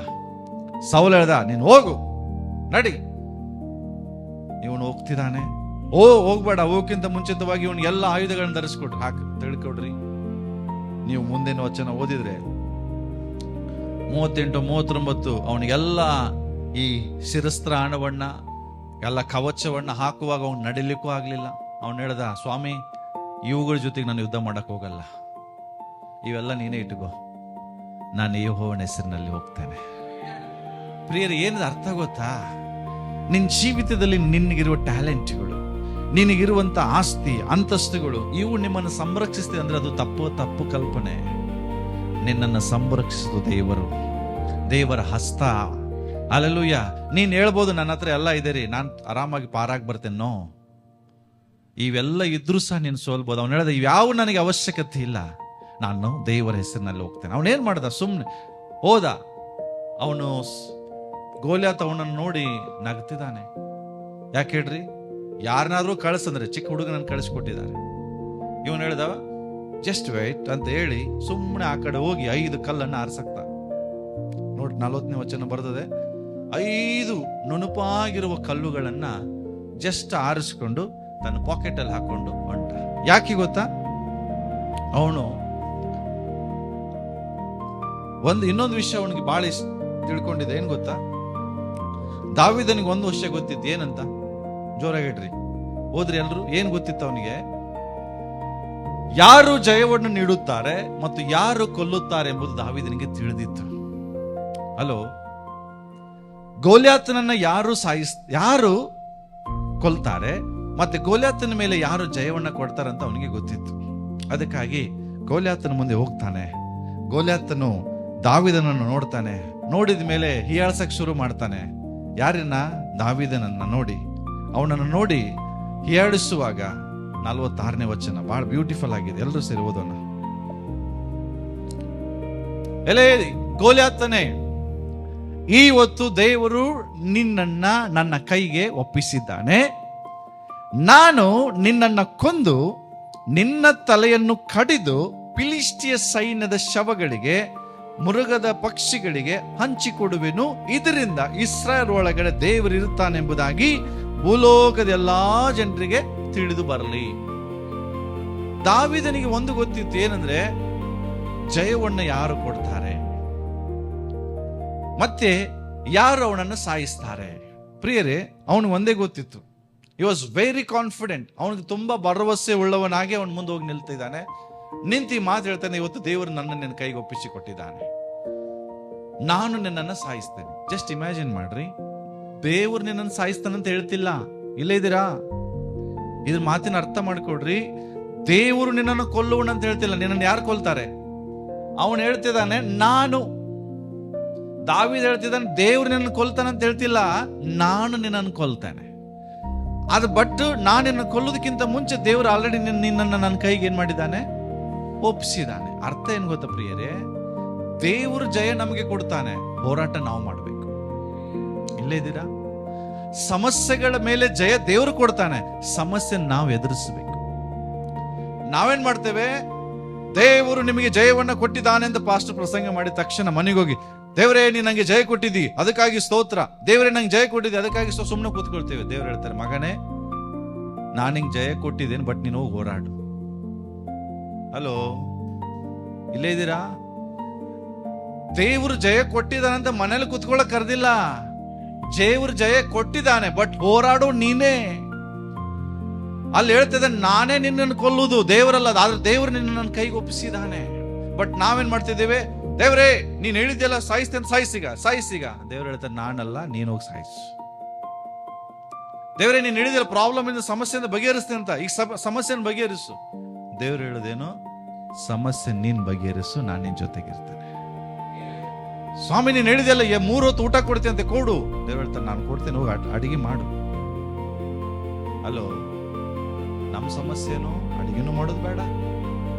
A: ಸೌಲ ಹೇಳ್ದ, ನೀನು ಹೋಗು, ನಡಿ. ಇವನು ಹೋಗ್ತಿದ್ದಾನೆ. ಹೋಗ್ಬೇಡ, ಹೋಗಕ್ಕಿಂತ ಮುಂಚಿತವಾಗಿ ಇವನು ಎಲ್ಲ ಆಯುಧಗಳನ್ನ ಧರಿಸ್ಕೊಟ್ರು. ತಿಳ್ಕೊಡ್ರಿ, ನೀವು ಮುಂದಿನ ವಚನ ಓದಿದ್ರೆ 38, 39 ಅವನಿಗೆಲ್ಲ ಈ ಶಿರಸ್ತ್ರ ಹಣವನ್ನ ಎಲ್ಲ ಕವಚವನ್ನ ಹಾಕುವಾಗ ಅವ್ನು ನಡಿಲಿಕ್ಕೂ ಆಗ್ಲಿಲ್ಲ. ಅವನು ಹೇಳ್ದ, ಸ್ವಾಮಿ, ಇವುಗಳ ಜೊತೆಗೆ ನಾನು ಯುದ್ಧ ಮಾಡಕ್ ಹೋಗಲ್ಲ, ಇವೆಲ್ಲ ನೀನೇ ಇಟ್ಕೋ, ನಾನು ಯೆಹೋವನ ಹೆಸರಿನಲ್ಲಿ ಹೋಗ್ತೇನೆ. ಪ್ರಿಯರು, ಏನದ ಅರ್ಥ ಗೊತ್ತಾ? ನಿನ್ನ ಜೀವಿತದಲ್ಲಿ ನಿನಗಿರುವ ಟ್ಯಾಲೆಂಟ್ಗಳು, ನಿನಗಿರುವಂತ ಆಸ್ತಿ ಅಂತಸ್ತುಗಳು, ಇವು ನಿಮ್ಮನ್ನು ಸಂರಕ್ಷಿಸ್ತೀವಿ ಅಂದ್ರೆ ಅದು ತಪ್ಪು ಕಲ್ಪನೆ. ನಿನ್ನನ್ನು ಸಂರಕ್ಷಿಸುವುದು ದೇವರ ಹಸ್ತ. ಹಲ್ಲೆಲೂಯಾ. ನೀನ್ ಹೇಳ್ಬೋದು, ನನ್ನ ಹತ್ರ ಎಲ್ಲ ಇದೆ ರೀ, ನಾನು ಆರಾಮಾಗಿ ಪಾರಾಗಿ ಬರ್ತೇನೋ. ಇವೆಲ್ಲ ಇದ್ರೂ ಸಹ ನೀನು ಸೋಲ್ಬೋದು. ಅವನು ಹೇಳ್ದ, ಇವ್ಯಾವ ನನಗೆ ಅವಶ್ಯಕತೆ ಇಲ್ಲ, ನಾನು ದೇವರ ಹೆಸರಿನಲ್ಲಿ ಹೋಗ್ತೇನೆ. ಅವನೇನ್ ಮಾಡ್ದ? ಸುಮ್ಮನೆ ಹೋದ. ಅವನು ಗೋಲ್ಯಾತ ಅವನನ್ನು ನೋಡಿ ನಗ್ತಿದ್ದಾನೆ. ಯಾಕೆ ಹೇಳ್ರಿ? ಯಾರನ್ನಾದ್ರೂ ಕಳಿಸಂದ್ರೆ ಚಿಕ್ಕ ಹುಡುಗನನ್ನು ಕಳಿಸ್ಕೊಟ್ಟಿದ್ದಾರೆ. ಇವನು ಹೇಳ್ದವ, ಜಸ್ಟ್ ವೇಟ್ ಅಂತ ಹೇಳಿ ಸುಮ್ಮನೆ ಆ ಕಡೆ ಹೋಗಿ 5 ಕಲ್ಲನ್ನು ಆರಿಸಕ್ತ. ನೋಡಿ, 40ನೇ ವಚನ ಬರ್ತದೆ. 5 ನುಣುಪಾಗಿರುವ ಕಲ್ಲುಗಳನ್ನ ಜಸ್ಟ್ ಆರಿಸ್ಕೊಂಡು ತನ್ನ ಪಾಕೆಟ್ ಅಲ್ಲಿ ಹಾಕೊಂಡು ಹೊಂಟ. ಯಾಕೆ ಗೊತ್ತಾ? ಅವನು ಇನ್ನೊಂದು ವಿಷಯ ಅವನಿಗೆ ಬಹಳ ತಿಳ್ಕೊಂಡಿದ್ದ. ಏನ್ ಗೊತ್ತಾ? ದಾವೀದನಿಗೆ ಒಂದು ವಿಷಯ ಗೊತ್ತಿತ್ತು. ಏನಂತ? ಜೋರಾಗಿ ಹೇಳ್ರಿ, ಹೋದ್ರಿ ಎಲ್ರು. ಏನ್ ಗೊತ್ತಿತ್ತು ಅವನಿಗೆ? ಯಾರು ಜಯವನ್ನು ನೀಡುತ್ತಾರೆ ಮತ್ತು ಯಾರು ಕೊಲ್ಲುತ್ತಾರೆ ಎಂಬುದು ದಾವೀದನಿಗೆ ತಿಳಿದಿತ್ತು. ಹಲೋ, ಗೋಲ್ಯಾತನನ್ನ ಯಾರು ಕೊಲ್ತಾರೆ ಮತ್ತೆ ಗೋಲ್ಯಾತನ ಮೇಲೆ ಯಾರು ಜಯವನ್ನ ಕೊಡ್ತಾರೆ ಅಂತ ಅವನಿಗೆ ಗೊತ್ತಿತ್ತು. ಅದಕ್ಕಾಗಿ ಗೋಲ್ಯಾತನ ಮುಂದೆ ಹೋಗ್ತಾನೆ. ಗೋಲ್ಯಾತನು ದಾವೀದನನ್ನು ನೋಡ್ತಾನೆ. ನೋಡಿದ ಮೇಲೆ ಹೀಯಾಳ್ಸಕ್ ಶುರು ಮಾಡ್ತಾನೆ. ಯಾರನ್ನ? ದಾವೀದನನ್ನ ನೋಡಿ. ಅವನನ್ನು ನೋಡಿ ಹೀಯಾಳಿಸುವಾಗ 46ನೇ ವಚನ ಬಹಳ ಬ್ಯೂಟಿಫುಲ್ ಆಗಿದೆ. ಎಲ್ಲರೂ ಸೇರಿ ಓದೋಣ. ಎಲೆ ಗೋಲ್ಯಾತನೇ, ಇವತ್ತು ದೇವರು ನಿನ್ನನ್ನ ನನ್ನ ಕೈಗೆ ಒಪ್ಪಿಸಿದ್ದಾನೆ. ನಾನು ನಿನ್ನನ್ನ ಕೊಂದು ನಿನ್ನ ತಲೆಯನ್ನು ಕಡಿದು ಫಿಲಿಷ್ಟಿಯ ಸೈನ್ಯದ ಶವಗಳಿಗೆ, ಮೃಗದ ಪಕ್ಷಿಗಳಿಗೆ ಹಂಚಿಕೊಡುವೆನು. ಇದರಿಂದ ಇಸ್ರಾಯೇಲ್ ಒಳಗಡೆ ದೇವರು ಇರುತ್ತಾನೆಂಬುದಾಗಿ ಭೂಲೋಕದ ಎಲ್ಲಾ ಜನರಿಗೆ ತಿಳಿದು ಬರಲಿ. ದಾವೀದನಿಗೆ ಒಂದು ಗೊತ್ತಿತ್ತು, ಏನಂದ್ರೆ ಜಯವನ್ನು ಯಾರು ಕೊಡ್ತಾರೆ ಮತ್ತೆ ಯಾರು ಅವನನ್ನು ಸಾಯಿಸ್ತಾರೆ. ಪ್ರಿಯರೇ, ಅವನು ಒಂದೇ ಗೊತ್ತಿತ್ತು. He was very confident. ಅವನಿಗೆ ತುಂಬಾ ಭರವಸೆ ಉಳ್ಳವನಾಗಿ ಅವನು ಮುಂದೆ ಹೋಗಿ ನಿಲ್ತಿದ್ದಾನೆ. ನಿಂತು ಮಾತು ಹೇಳ್ತಾನೆ, ಇವತ್ತು ದೇವರು ನಿನ್ನ ಕೈಗೆ ಒಪ್ಪಿಸಿ ಕೊಟ್ಟಿದ್ದಾನೆ, ನಾನು ನಿನ್ನನ್ನು ಸಾಯಿಸ್ತೇನೆ. ಜಸ್ಟ್ ಇಮ್ಯಾಜಿನ್ ಮಾಡ್ರಿ, ದೇವರು ನಿನ್ನನ್ನು ಸಾಯಿಸ್ತಾನಂತ ಹೇಳ್ತಿಲ್ಲ. ಇಲ್ಲೇ ಇದ್ದೀರಾ? ಇದ್ರ ಮಾತಿನ ಅರ್ಥ ಮಾಡ್ಕೊಡ್ರಿ. ದೇವರು ನಿನ್ನನ್ನು ಕೊಲ್ಲುವನಂತ ಹೇಳ್ತಿಲ್ಲ. ನಿನ್ನನ್ನು ಯಾರು ಕೊಲ್ತಾರೆ? ಅವನು ಹೇಳ್ತಿದ್ದಾನೆ ನಾನು. ದಾವೀದ ಹೇಳ್ತಿದ್ದಾನೆ ದೇವ್ರು ನಿನ್ನ ಕೊಲ್ತಾನಂತ ಹೇಳ್ತಿಲ್ಲ, ನಾನು ನಿನ್ನನ್ನು ಕೊಲ್ತಾನೆ. ಅದು ಬಟ್ ನಾನು ನಿನ್ನ ಕೊಲ್ಲೋದಕ್ಕಿಂತ ಮುಂಚೆ ದೇವರು ಆಲ್ರೆಡಿ ನಿನ್ನನ್ನು ನನ್ನ ಕೈಗೆ ಏನ್ ಮಾಡಿದ್ದಾನೆ? ಒಪ್ಪಿಸಿದ್ದಾನೆ. ಅರ್ಥ ಏನ್ ಗೊತ್ತಾ ಪ್ರಿಯರೇ? ದೇವರು ಜಯ ನಮಗೆ ಕೊಡ್ತಾನೆ, ಹೋರಾಟ ನಾವು ಮಾಡಬೇಕು. ಇಲ್ಲೇ ಇದ್ದೀರಾ? ಸಮಸ್ಯೆಗಳ ಮೇಲೆ ಜಯ ದೇವರು ಕೊಡ್ತಾನೆ, ಸಮಸ್ಯೆ ನಾವು ಎದುರಿಸಬೇಕು. ನಾವೇನ್ ಮಾಡ್ತೇವೆ? ದೇವರು ನಿಮಗೆ ಜಯವನ್ನ ಕೊಟ್ಟಿದ್ದಾನೆ ಅಂತ ಪಾಸ್ಟರ್ ಪ್ರಸಂಗ ಮಾಡಿದ ತಕ್ಷಣ ಮನೆಗೆ ಹೋಗಿ, ದೇವರೇ ನೀನ್ ನಂಗೆ ಜಯ ಕೊಟ್ಟಿದ್ದಿ, ಅದಕ್ಕಾಗಿ ಸ್ತೋತ್ರ. ದೇವರೇ ನಂಗೆ ಜಯ ಕೊಟ್ಟಿದ್ದಿ, ಅದಕ್ಕಾಗಿ ಸುಮ್ಮನೆ ಕೂತ್ಕೊಳ್ತೇವೆ. ದೇವ್ರು ಹೇಳ್ತಾರೆ, ಮಗನೇ ನಾನು ನಿಂಗೆ ಜಯ ಕೊಟ್ಟಿದ್ದೇನೆ, ಬಟ್ ನೀನು ಹೋಗಿ ಹೋರಾಡು. ಹಲೋ, ಇಲ್ಲೇ ಇದ್ದೀರಾ? ದೇವರು ಜಯ ಕೊಟ್ಟಿದ್ದಾನಂತ ಮನೇಲಿ ಕೂತ್ಕೊಳ್ಳಕ್ ಕರೆದಿಲ್ಲ. ದೇವರು ಜಯ ಕೊಟ್ಟಿದ್ದಾನೆ, ಬಟ್ ಹೋರಾಡು ನೀನೇ. ಅಲ್ಲಿ ಹೇಳ್ತಿದ್ದೆ, ನಾನೇ ನಿನ್ನನ್ನು ಕೊಲ್ಲುವುದು, ದೇವರಲ್ಲ. ಆದ್ರೆ ದೇವರು ನಿನ್ನ ನನ್ನ ಕೈಗೆ ಒಪ್ಪಿಸಿದ್ದಾನೆ. ಬಟ್ ನಾವೇನ್ ಮಾಡ್ತಿದ್ದೇವೆ? ದೇವರೇ ನೀನ್ ಹೇಳಿದ್ದೆಲ್ಲ ಸಾಯಿಸ್ತೇನೆ, ಸಾಯಿಸಿಗ. ದೇವ್ರು ಹೇಳ್ತಾರೆ, ನಾನಲ್ಲ, ನೀನ್ ಹೋಗಿ ಸಾಯಿಸು. ದೇವರೇ ನೀನ್ ಹೇಳಿದೆಲ್ಲ ಪ್ರಾಬ್ಲಮ್ ಇಂದ, ಸಮಸ್ಯೆಯಿಂದ ಬಗೆಹರಿಸ್ತೇನೆ ಅಂತ, ಈಗ ಸಮಸ್ಯೆನ ಬಗೆಹರಿಸು. ದೇವ್ರು ಹೇಳೋದೇನು? ಸಮಸ್ಯೆ ನೀನ್ ಬಗೆಹರಿಸು, ನಾನು ನಿನ್ ಜೊತೆಗಿರ್ತೇನೆ. ಸ್ವಾಮಿ ನೀನ್ ಹೇಳಿದೆಲ್ಲ 3 ಹೊತ್ತು ಊಟ ಕೊಡ್ತೇನೆ ಅಂತ, ಕೊಡು. ದೇವ್ರು ಹೇಳ್ತಾರೆ, ನಾನು ಕೊಡ್ತೇನೆ, ಹೋಗಿ ಅಡಿಗೆ ಮಾಡು. ಹಲೋ, ನಮ್ಮ ಸಮಸ್ಯೆನು ಅಡಿಗೆನೂ ಮಾಡೋದು ಬೇಡ,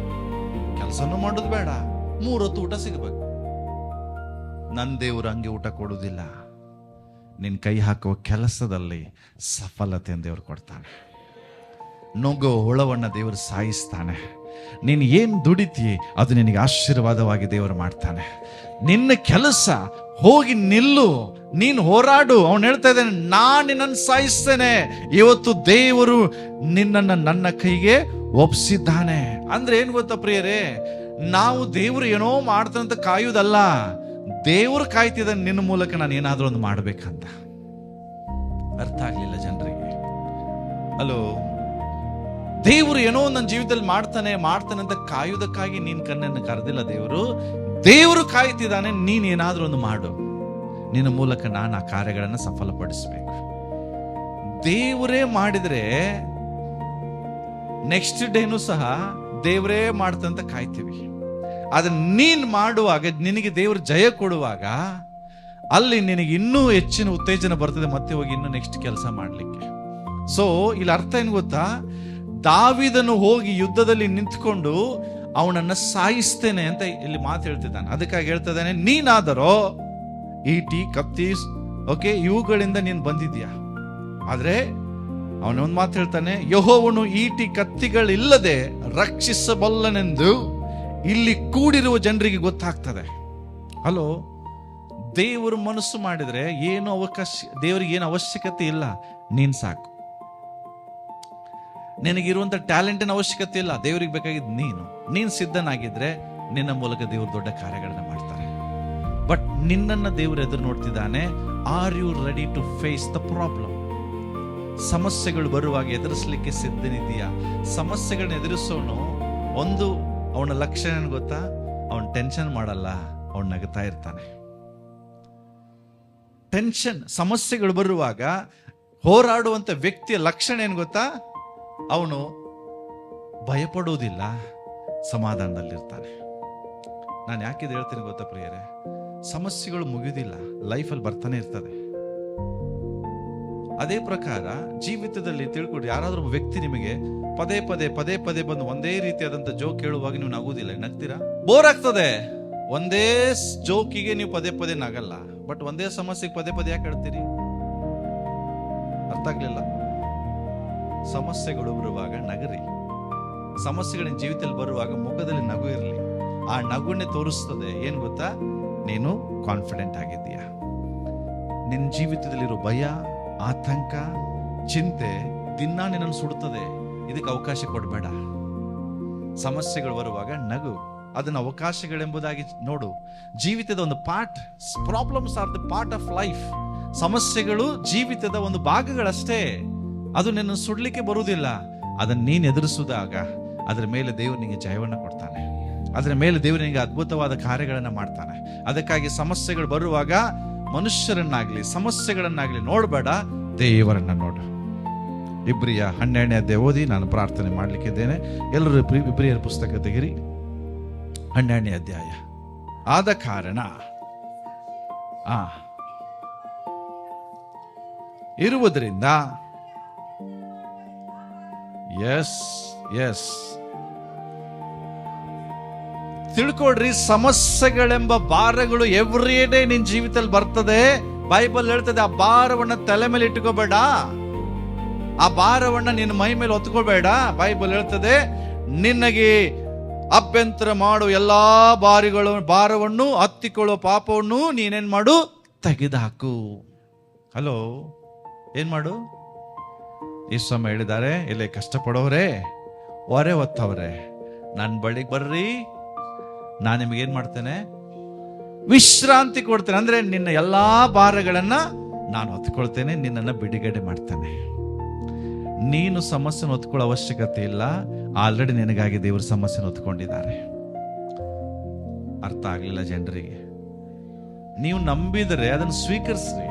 A: ಕೆಲಸನೂ ಮಾಡೋದು ಬೇಡ, 3 ಹೊತ್ತು ಊಟ ಸಿಗಬೇಕು. ನನ್ನ ದೇವರು ಹಂಗೆ ಊಟ ಕೊಡುವುದಿಲ್ಲ. ನಿನ್ ಕೈ ಹಾಕುವ ಕೆಲಸದಲ್ಲಿ ಸಫಲತೆಯನ್ನು ದೇವರು ಕೊಡ್ತಾನೆ. ನುಗ್ಗೋ ಹುಳವನ್ನ ದೇವರು ಸಾಯಿಸ್ತಾನೆ. ನೀನು ಏನ್ ದುಡಿತೀಯ ಅದು ನಿನಗೆ ಆಶೀರ್ವಾದವಾಗಿ ದೇವರು ಮಾಡ್ತಾನೆ. ನಿನ್ನ ಕೆಲಸ ಹೋಗಿ ನಿಲ್ಲು, ನೀನು ಹೋರಾಡು. ಅವನು ಹೇಳ್ತಾ ಇದ್ದಾನೆ, ನಾನು ನಿನ್ನನ್ನು ಸಾಯಿಸ್ತೇನೆ. ಇವತ್ತು ದೇವರು ನಿನ್ನನ್ನು ನನ್ನ ಕೈಗೆ ಒಪ್ಪಿಸಿದ್ದಾನೆ. ಅಂದ್ರೆ ಏನ್ ಗೊತ್ತಾ ಪ್ರಿಯರೇ? ನಾವು ದೇವರು ಏನೋ ಮಾಡ್ತಾನಂತ ಕಾಯುವುದಲ್ಲ, ದೇವರು ಕಾಯ್ತಿದ್ದಾನೆ ನಿನ್ನ ಮೂಲಕ ನಾನು ಏನಾದ್ರೂ ಒಂದು ಮಾಡ್ಬೇಕಂತ. ಅರ್ಥ ಆಗ್ಲಿಲ್ಲ ಜನರಿಗೆ? ಹಲೋ, ದೇವರು ಏನೋ ನನ್ನ ಜೀವಿತದಲ್ಲಿ ಮಾಡ್ತಾನೆ ಅಂತ ಕಾಯುವುದಕ್ಕಾಗಿ ನೀನ್ ಕಣ್ಣನ್ನು ಕರೆದಿಲ್ಲ ದೇವರು. ದೇವರು ಕಾಯ್ತಿದ್ದಾನೆ, ನೀನ್ ಏನಾದ್ರೂ ಒಂದು ಮಾಡು, ನಿನ್ನ ಮೂಲಕ ನಾನು ಆ ಕಾರ್ಯಗಳನ್ನು ಸಫಲಪಡಿಸ್ಬೇಕು. ದೇವರೇ ಮಾಡಿದ್ರೆ ನೆಕ್ಸ್ಟ್ ಡೇನು ಸಹ ದೇವರೇ ಮಾಡ್ತಂತ ಕಾಯ್ತೀವಿ. ಆದ್ರೆ ನೀನ್ ಮಾಡುವಾಗ, ನಿನಗೆ ದೇವರು ಜಯ ಕೊಡುವಾಗ, ಅಲ್ಲಿ ನಿನಗೆ ಇನ್ನೂ ಹೆಚ್ಚಿನ ಉತ್ತೇಜನ ಬರ್ತದೆ, ಮತ್ತೆ ಹೋಗಿ ಇನ್ನೂ ನೆಕ್ಸ್ಟ್ ಕೆಲಸ ಮಾಡ್ಲಿಕ್ಕೆ. ಸೊ ಇಲ್ಲಿ ಅರ್ಥ ಏನ್ ಗೊತ್ತಾ? ದಾವೀದನು ಹೋಗಿ ಯುದ್ಧದಲ್ಲಿ ನಿಂತ್ಕೊಂಡು ಅವನನ್ನ ಸಾಯಿಸ್ತೇನೆ ಅಂತ ಇಲ್ಲಿ ಮಾತು ಹೇಳ್ತಿದ್ದಾನೆ. ಅದಕ್ಕಾಗಿ ಹೇಳ್ತಾ ಇದ್ದಾನೆ, ನೀನಾದರೋ ಈಟಿ, ಕತ್ತಿ, ಓಕೆ, ಇವುಗಳಿಂದ ನೀನ್ ಬಂದಿದ್ಯಾ. ಆದ್ರೆ ಅವನೊಂದು ಮಾತು ಹೇಳ್ತಾನೆ, ಯೆಹೋವನು ಈಟಿ ಕತ್ತಿಗಳಿಲ್ಲದೆ ರಕ್ಷಿಸಬಲ್ಲನೆಂದು ಇಲ್ಲಿ ಕೂಡಿರುವ ಜನರಿಗೆ ಗೊತ್ತಾಗ್ತದೆ. ಹಲೋ, ದೇವರು ಮನಸ್ಸು ಮಾಡಿದ್ರೆ ಏನು ದೇವರಿಗೆ ಏನು ಅವಶ್ಯಕತೆ ಇಲ್ಲ, ನೀನ್ ಸಾಕು. ನಿನಗಿರುವಂತ ಟ್ಯಾಲೆಂಟಿನ ಅವಶ್ಯಕತೆ ಇಲ್ಲ, ದೇವರಿಗೆ ಬೇಕಾಗಿದ್ದು ನೀನು ಸಿದ್ಧನಾಗಿದ್ರೆ ನಿನ್ನ ಮೂಲಕ ದೇವರು ದೊಡ್ಡ ಕಾರ್ಯಗಳನ್ನ ಮಾಡ್ತಾರೆ. ಬಟ್ ನಿನ್ನನ್ನ ದೇವರು ಎದುರು ನೋಡ್ತಿದ್ದಾನೆ. Are you ready to face the problem? ಸಮಸ್ಯೆಗಳು ಬರುವಾಗ ಎದುರಿಸಲಿಕ್ಕೆ ಸಿದ್ಧನಿದೆಯಾ? ಸಮಸ್ಯೆಗಳನ್ನ ಎದುರಿಸೋನು ಒಂದು, ಅವನ ಲಕ್ಷಣ ಏನು ಗೊತ್ತಾ? ಅವನ್ ಟೆನ್ಷನ್ ಮಾಡಲ್ಲ, ಅವನ್ ನಗುತ್ತಾ ಇರ್ತಾನೆ. ಟೆನ್ಷನ್, ಸಮಸ್ಯೆಗಳು ಬರುವಾಗ ಹೋರಾಡುವಂತ ವ್ಯಕ್ತಿಯ ಲಕ್ಷಣ ಏನು ಗೊತ್ತಾ? ಅವನು ಭಯಪಡುವುದಿಲ್ಲ, ಸಮಾಧಾನದಲ್ಲಿರ್ತಾನೆ. ನಾನು ಯಾಕಿದ್ ಹೇಳ್ತೀನಿ ಗೊತ್ತಾ ಪ್ರಿಯರೇ? ಸಮಸ್ಯೆಗಳು ಮುಗಿಯುವುದಿಲ್ಲ, ಲೈಫಲ್ಲಿ ಬರ್ತಾನೆ ಇರ್ತದೆ. ಅದೇ ಪ್ರಕಾರ ಜೀವಿತದಲ್ಲಿ ತಿಳ್ಕೊಡಿ, ಯಾರಾದ್ರೂ ಒಬ್ಬ ವ್ಯಕ್ತಿ ನಿಮಗೆ ಪದೇ ಪದೇ ಬಂದು ಒಂದೇ ರೀತಿಯಾದಂತ ಜೋಕ್ ಹೇಳುವಾಗ ನೀವು ನಗುವುದಿಲ್ಲ, ನಗ್ತೀರಾ? ಬೋರ್ ಆಗ್ತದೆ. ಒಂದೇ ಜೋಕಿಗೆ ನೀವು ಪದೇ ನಗಲ್ಲ, ಬಟ್ ಒಂದೇ ಸಮಸ್ಯೆಗೆ ಪದೇ ಪದೇ ಯಾಕೆ ಹೇಳ್ತೀರಿ? ಅರ್ಥ ಆಗ್ಲಿಲ್ಲ. ಸಮಸ್ಯೆಗಳು ಬರುವಾಗ ನಗರಿ. ಸಮಸ್ಯೆಗಳ ಜೀವಿತದಲ್ಲಿ ಬರುವಾಗ ಮುಖದಲ್ಲಿ ನಗು ಇರಲಿ. ಆ ನಗುನೇ ತೋರಿಸ್ತದೆ ಏನ್ ಗೊತ್ತಾ, ನೀನು ಕಾನ್ಫಿಡೆಂಟ್ ಆಗಿದ್ದೀಯಾ. ನಿನ್ನ ಜೀವಿತದಲ್ಲಿರೋ ಭಯ, ಆತಂಕ, ಚಿಂತೆ ದಿನ ನಿನ್ನನ್ನು ಸುಡುತ್ತದೆ. ಇದಕ್ಕೆ ಅವಕಾಶ ಕೊಡಬೇಡ. ಸಮಸ್ಯೆಗಳು ಬರುವಾಗ ನಗು, ಅದನ್ನ ಅವಕಾಶಗಳೆಂಬುದಾಗಿ ನೋಡು. ಜೀವಿತದ ಒಂದು part. Problems are the part of life. ಸಮಸ್ಯೆಗಳು ಜೀವಿತದ ಒಂದು ಭಾಗಗಳಷ್ಟೇ. ಅದು ನಿನ್ನ ಸುಡ್ಲಿಕ್ಕೆ ಬರುವುದಿಲ್ಲ. ಅದನ್ನ ನೀನು ಎದುರಿಸುವಾಗ ಅದರ ಮೇಲೆ ದೇವರು ನಿನಗೆ ಜಯವನ್ನು ಕೊಡ್ತಾನೆ. ಅದರ ಮೇಲೆ ದೇವರು ನಿನಗೆ ಅದ್ಭುತವಾದ ಕಾರ್ಯಗಳನ್ನ ಮಾಡ್ತಾನೆ. ಅದಕ್ಕಾಗಿ ಸಮಸ್ಯೆಗಳು ಬರುವಾಗ ಮನುಷ್ಯರನ್ನಾಗ್ಲಿ ಸಮಸ್ಯೆಗಳನ್ನಾಗ್ಲಿ ನೋಡಬೇಡ, ದೇವರನ್ನ ನೋಡು. ಇಬ್ರಿಯ 12ನೇ ಅಧ್ಯಾಯ ಓದಿ ನಾನು ಪ್ರಾರ್ಥನೆ ಮಾಡ್ಲಿಕ್ಕಿದ್ದೇನೆ. ಎಲ್ಲರೂ ಇಬ್ರಿಯರ ಪುಸ್ತಕ ತೆಗಿರಿ, 12ನೇ ಅಧ್ಯಾಯ. ಆದ ಕಾರಣ ಇರುವುದರಿಂದ ಎಸ್ ತಿಳ್ಕೊಡ್ರಿ, ಸಮಸ್ಯೆಗಳೆಂಬ ಭಾರಗಳು ಎವ್ರಿ ಡೇ ನಿನ್ ಜೀವಿತದಲ್ಲಿ ಬರ್ತದೆ. ಬೈಬಲ್ ಹೇಳ್ತದೆ, ಆ ಭಾರವನ್ನ ತಲೆ ಮೇಲೆ ಇಟ್ಕೋಬೇಡ, ಆ ಭಾರವನ್ನ ನಿನ್ನ ಮೈ ಮೇಲೆ ಹೊತ್ಕೋಬೇಡ. ಬೈಬಲ್ ಹೇಳ್ತದೆ, ನಿನಗೆ ಅಭ್ಯಂತರ ಮಾಡು ಎಲ್ಲಾ ಭಾರವನ್ನು ಹತ್ತಿಕೊಳ್ಳೋ ಪಾಪವನ್ನು ನೀನೇನ್ ಮಾಡು, ತೆಗೆದುಹಾಕು. ಹಲೋ, ಏನ್ ಮಾಡು? ಈ ಸಮಯ ಹೇಳಿದ್ದಾರೆ, ಇಲ್ಲೇ ಕಷ್ಟಪಡೋರೆ, ಹೊರೆ ಹೊತ್ತವ್ರೆ, ನನ್ನ ಬಳಿಗೆ ಬರ್ರಿ, ನಾನು ನಿಮಗೇನ್ ಮಾಡ್ತೇನೆ, ವಿಶ್ರಾಂತಿ ಕೊಡ್ತೇನೆ. ಅಂದ್ರೆ ನಿನ್ನ ಎಲ್ಲಾ ಭಾರಗಳನ್ನ ನಾನು ಹೊತ್ಕೊಳ್ತೇನೆ, ನಿನ್ನನ್ನು ಬಿಡುಗಡೆ ಮಾಡ್ತೇನೆ. ನೀನು ಸಮಸ್ಯೆನ ಹೊತ್ಕೊಳ್ಳೋ ಅವಶ್ಯಕತೆ ಇಲ್ಲ. ಆಲ್ರೆಡಿ ನಿನಗಾಗಿ ದೇವರು ಸಮಸ್ಯೆನ ಹೊತ್ಕೊಂಡಿದ್ದಾರೆ. ಅರ್ಥ ಆಗ್ಲಿಲ್ಲ ಜನರಿಗೆ. ನೀವು ನಂಬಿದರೆ ಅದನ್ನು ಸ್ವೀಕರಿಸ್ರಿ.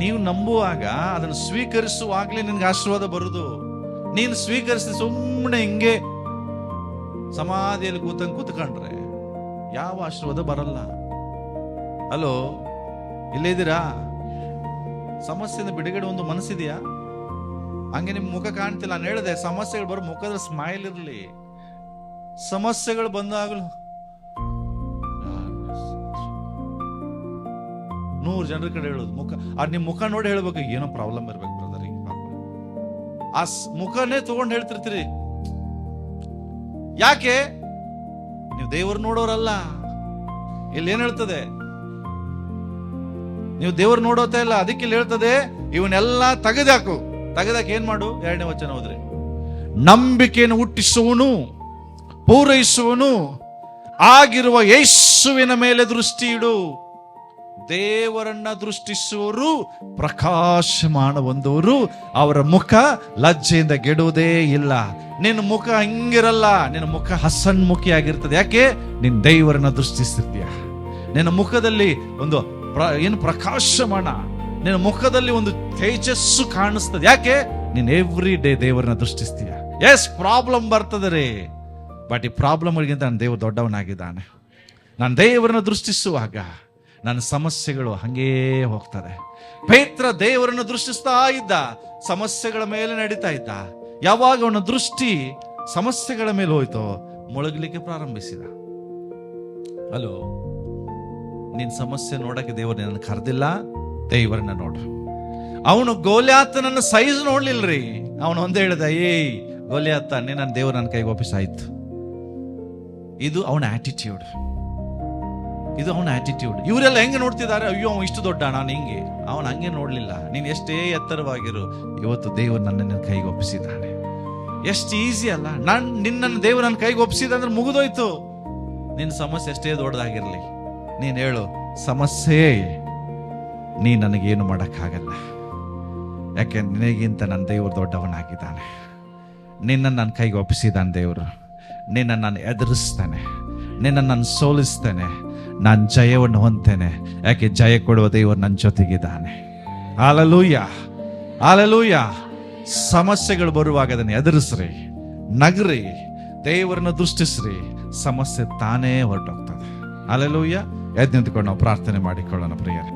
A: ನೀವು ನಂಬುವಾಗ ಅದನ್ನು ಸ್ವೀಕರಿಸುವಾಗ್ಲೇ ನಿನ್ಗೆ ಆಶೀರ್ವಾದ ಬರುದು. ನೀನು ಸ್ವೀಕರಿಸಿ ಸುಮ್ಮನೆ ಹಿಂಗೆ ಸಮಾಧಿಯಲ್ಲಿ ಕೂತ್ಕೊಂಡ್ರೆ ಯಾವ ಆಶೀರ್ವಾದ ಬರಲ್ಲ. ಹಲೋ, ಇಲ್ಲೇ ಇದ್ದೀರಾ? ಸಮಸ್ಯೆಯಿಂದ ಬಿಡುಗಡೆ ಒಂದು ಮನಸ್ಸಿದೆಯಾ? ಹಂಗೆ ನಿಮ್ ಮುಖ ಕಾಣ್ತಿಲ್ಲ. ನಾನು ಹೇಳಿದೆ, ಸಮಸ್ಯೆಗಳು ಬರೋ ಮುಖದ ಸ್ಮೈಲ್ ಇರಲಿ. ಸಮಸ್ಯೆಗಳು ಬಂದಾಗಲೂ 100 ಜನರ ಕಡೆ ಹೇಳೋದು ಮುಖ, ನಿಮ್ ಮುಖ ನೋಡಿ ಹೇಳ್ಬೇಕು, ಏನೋ ಪ್ರಾಬ್ಲಮ್ ಇರ್ಬೇಕು ಬ್ರದರ್. ಆ ಮುಖನೇ ತಗೊಂಡು ಹೇಳ್ತಿರ್ತೀರಿ. ಯಾಕೆ? ನೀವು ದೇವರು ನೋಡೋರಲ್ಲ. ಇಲ್ಲಿ ಏನ್ ಹೇಳ್ತದೆ? ನೀವು ದೇವರು ನೋಡೋತಾ ಇಲ್ಲ. ಅದಕ್ಕೆ ಇಲ್ಲಿ ಹೇಳ್ತದೆ, ಇವನ್ನೆಲ್ಲ ತೆಗೆದಾಕು. ಏನ್ ಮಾಡು? 2ನೇ ವಚನ ಹೋದ್ರಿ. ನಂಬಿಕೆಯನ್ನು ಹುಟ್ಟಿಸುವನು, ಪೂರೈಸುವನು ಆಗಿರುವ ಯೇಸುವಿನ ಮೇಲೆ ದೃಷ್ಟಿ ಇಡು. ದೇವರನ್ನ ದೃಷ್ಟಿಸುವವರು ಪ್ರಕಾಶಮಾನ ಹೊಂದುವರು, ಅವರ ಮುಖ ಲಜ್ಜೆಯಿಂದ ಗೆಡುವುದೇ ಇಲ್ಲ. ನಿನ್ನ ಮುಖ ಹಂಗಿರಲ್ಲ, ನಿನ್ನ ಮುಖ ಹಸನ್ಮುಖಿಯಾಗಿರ್ತದೆ. ಯಾಕೆ? ನಿನ್ನ ದೇವರನ್ನ ದೃಷ್ಟಿಸ್ತಿರ್ತೀಯ. ನಿನ್ನ ಮುಖದಲ್ಲಿ ಒಂದು ಏನು ಪ್ರಕಾಶಮಾನ, ನಿನ್ನ ಮುಖದಲ್ಲಿ ಒಂದು ತೇಜಸ್ಸು ಕಾಣಿಸ್ತದೆ. ಯಾಕೆ? ನೀನ್ ಎವ್ರಿ ಡೇ ದೇವರನ್ನ ದೃಷ್ಟಿಸ್ತೀಯ. ಎಸ್, ಪ್ರಾಬ್ಲಮ್ ಬರ್ತದೆ ರೀ, ಬಟ್ ಈ ಪ್ರಾಬ್ಲಮ್ಗಳಿಗಿಂತ ನನ್ನ ದೇವರು ದೊಡ್ಡವನಾಗಿದ್ದಾನೆ. ನಾನು ದೇವರನ್ನ ದೃಷ್ಟಿಸುವಾಗ ನನ್ನ ಸಮಸ್ಯೆಗಳು ಹಂಗೇ ಹೋಗ್ತದೆ. ಪೇತ್ರ ದೇವರನ್ನು ದೃಷ್ಟಿಸ್ತಾ ಇದ್ದ, ಸಮಸ್ಯೆಗಳ ಮೇಲೆ ನಡೀತಾ ಇದ್ದ. ಯಾವಾಗ ಅವನ ದೃಷ್ಟಿ ಸಮಸ್ಯೆಗಳ ಮೇಲೆ ಹೋಯ್ತೋ, ಮುಳುಗಲಿಕ್ಕೆ ಪ್ರಾರಂಭಿಸಿದ. ಹಲೋ, ನಿನ್ ಸಮಸ್ಯೆ ನೋಡಕ್ಕೆ ದೇವರು ನಿನ್ನ ಕರೆದಿಲ್ಲ, ದೇವರನ್ನ ನೋಡು. ಅವನು ಗೋಲ್ಯಾತನನ್ನ ಸೈಜ್ ನೋಡ್ಲಿಲ್ರಿ. ಅವನು ಒಂದೇ ಹೇಳ್ದ, ಏಯ್ ಗೋಲ್ಯಾತ, ನನ್ನ ದೇವರು ನನ್ನ ಕೈಗೆ ಒಪ್ಪಿಸಾಯ್ತು. ಇದು ಅವನ ಆಟಿಟ್ಯೂಡ್. ಇವರೆಲ್ಲ ಹೆಂಗೆ ನೋಡ್ತಿದ್ದಾರೆ? ಅಯ್ಯೋ ಅವ ಇಷ್ಟು ದೊಡ್ಡ, ನಾನು ಹಿಂಗೆ. ಅವನು ಹಂಗೆ ನೋಡ್ಲಿಲ್ಲ. ನೀನು ಎಷ್ಟೇ ಎತ್ತರವಾಗಿರು, ಇವತ್ತು ದೇವರು ನನ್ನ ಕೈಗೆ ಒಪ್ಪಿಸಿದ್ದಾನೆ. ಎಷ್ಟು ಈಸಿ ಅಲ್ಲ? ನಿನ್ನನ್ನು ದೇವರು ನನ್ನ ಕೈಗೆ ಒಪ್ಪಿಸಿದ ಅಂದ್ರೆ ಮುಗಿದೋಯ್ತು. ನಿನ್ನ ಸಮಸ್ಯೆ ಎಷ್ಟೇ ದೊಡ್ಡದಾಗಿರ್ಲಿ, ನೀನು ಹೇಳು, ಸಮಸ್ಯೆ ನೀ ನನಗೇನು ಮಾಡೋಕ್ಕಾಗಲ್ಲ. ಯಾಕೆ? ನಿನಗಿಂತ ನನ್ನ ದೇವರು ದೊಡ್ಡವನಾಗಿದ್ದಾನೆ. ನಿನ್ನನ್ನು ನನ್ನ ಕೈಗೆ ಒಪ್ಪಿಸಿದ್ದಾನೆ ದೇವರು. ನಿನ್ನನ್ನು ನಾನು ಎದುರಿಸ್ತಾನೆ, ನಿನ್ನನ್ನು ನಾನು ಸೋಲಿಸ್ತೇನೆ, ನಾನು ಜಯವನ್ನು ಹೊಂದ್ತೇನೆ. ಯಾಕೆ? ಜಯ ಕೊಡುವ ದೇವರು ನನ್ನ ಜೊತೆಗಿದ್ದಾನೆ. Hallelujah, hallelujah. ಸಮಸ್ಯೆಗಳು ಬರುವಾಗ ಅದನ್ನು ಎದುರಿಸ್ರಿ, ನಗ್ರಿ, ದೇವರನ್ನು ದೃಷ್ಟಿಸ್ರಿ, ಸಮಸ್ಯೆ ತಾನೇ ಹೊರಟೋಗ್ತದೆ. ಹಾಲೆಲೂಯಾ. ಎದ್ದು ನಿಂತ್ಕೊಂಡು ನಾವು ಪ್ರಾರ್ಥನೆ ಮಾಡಿಕೊಳ್ಳೋಣ ಪ್ರಿಯರೇ.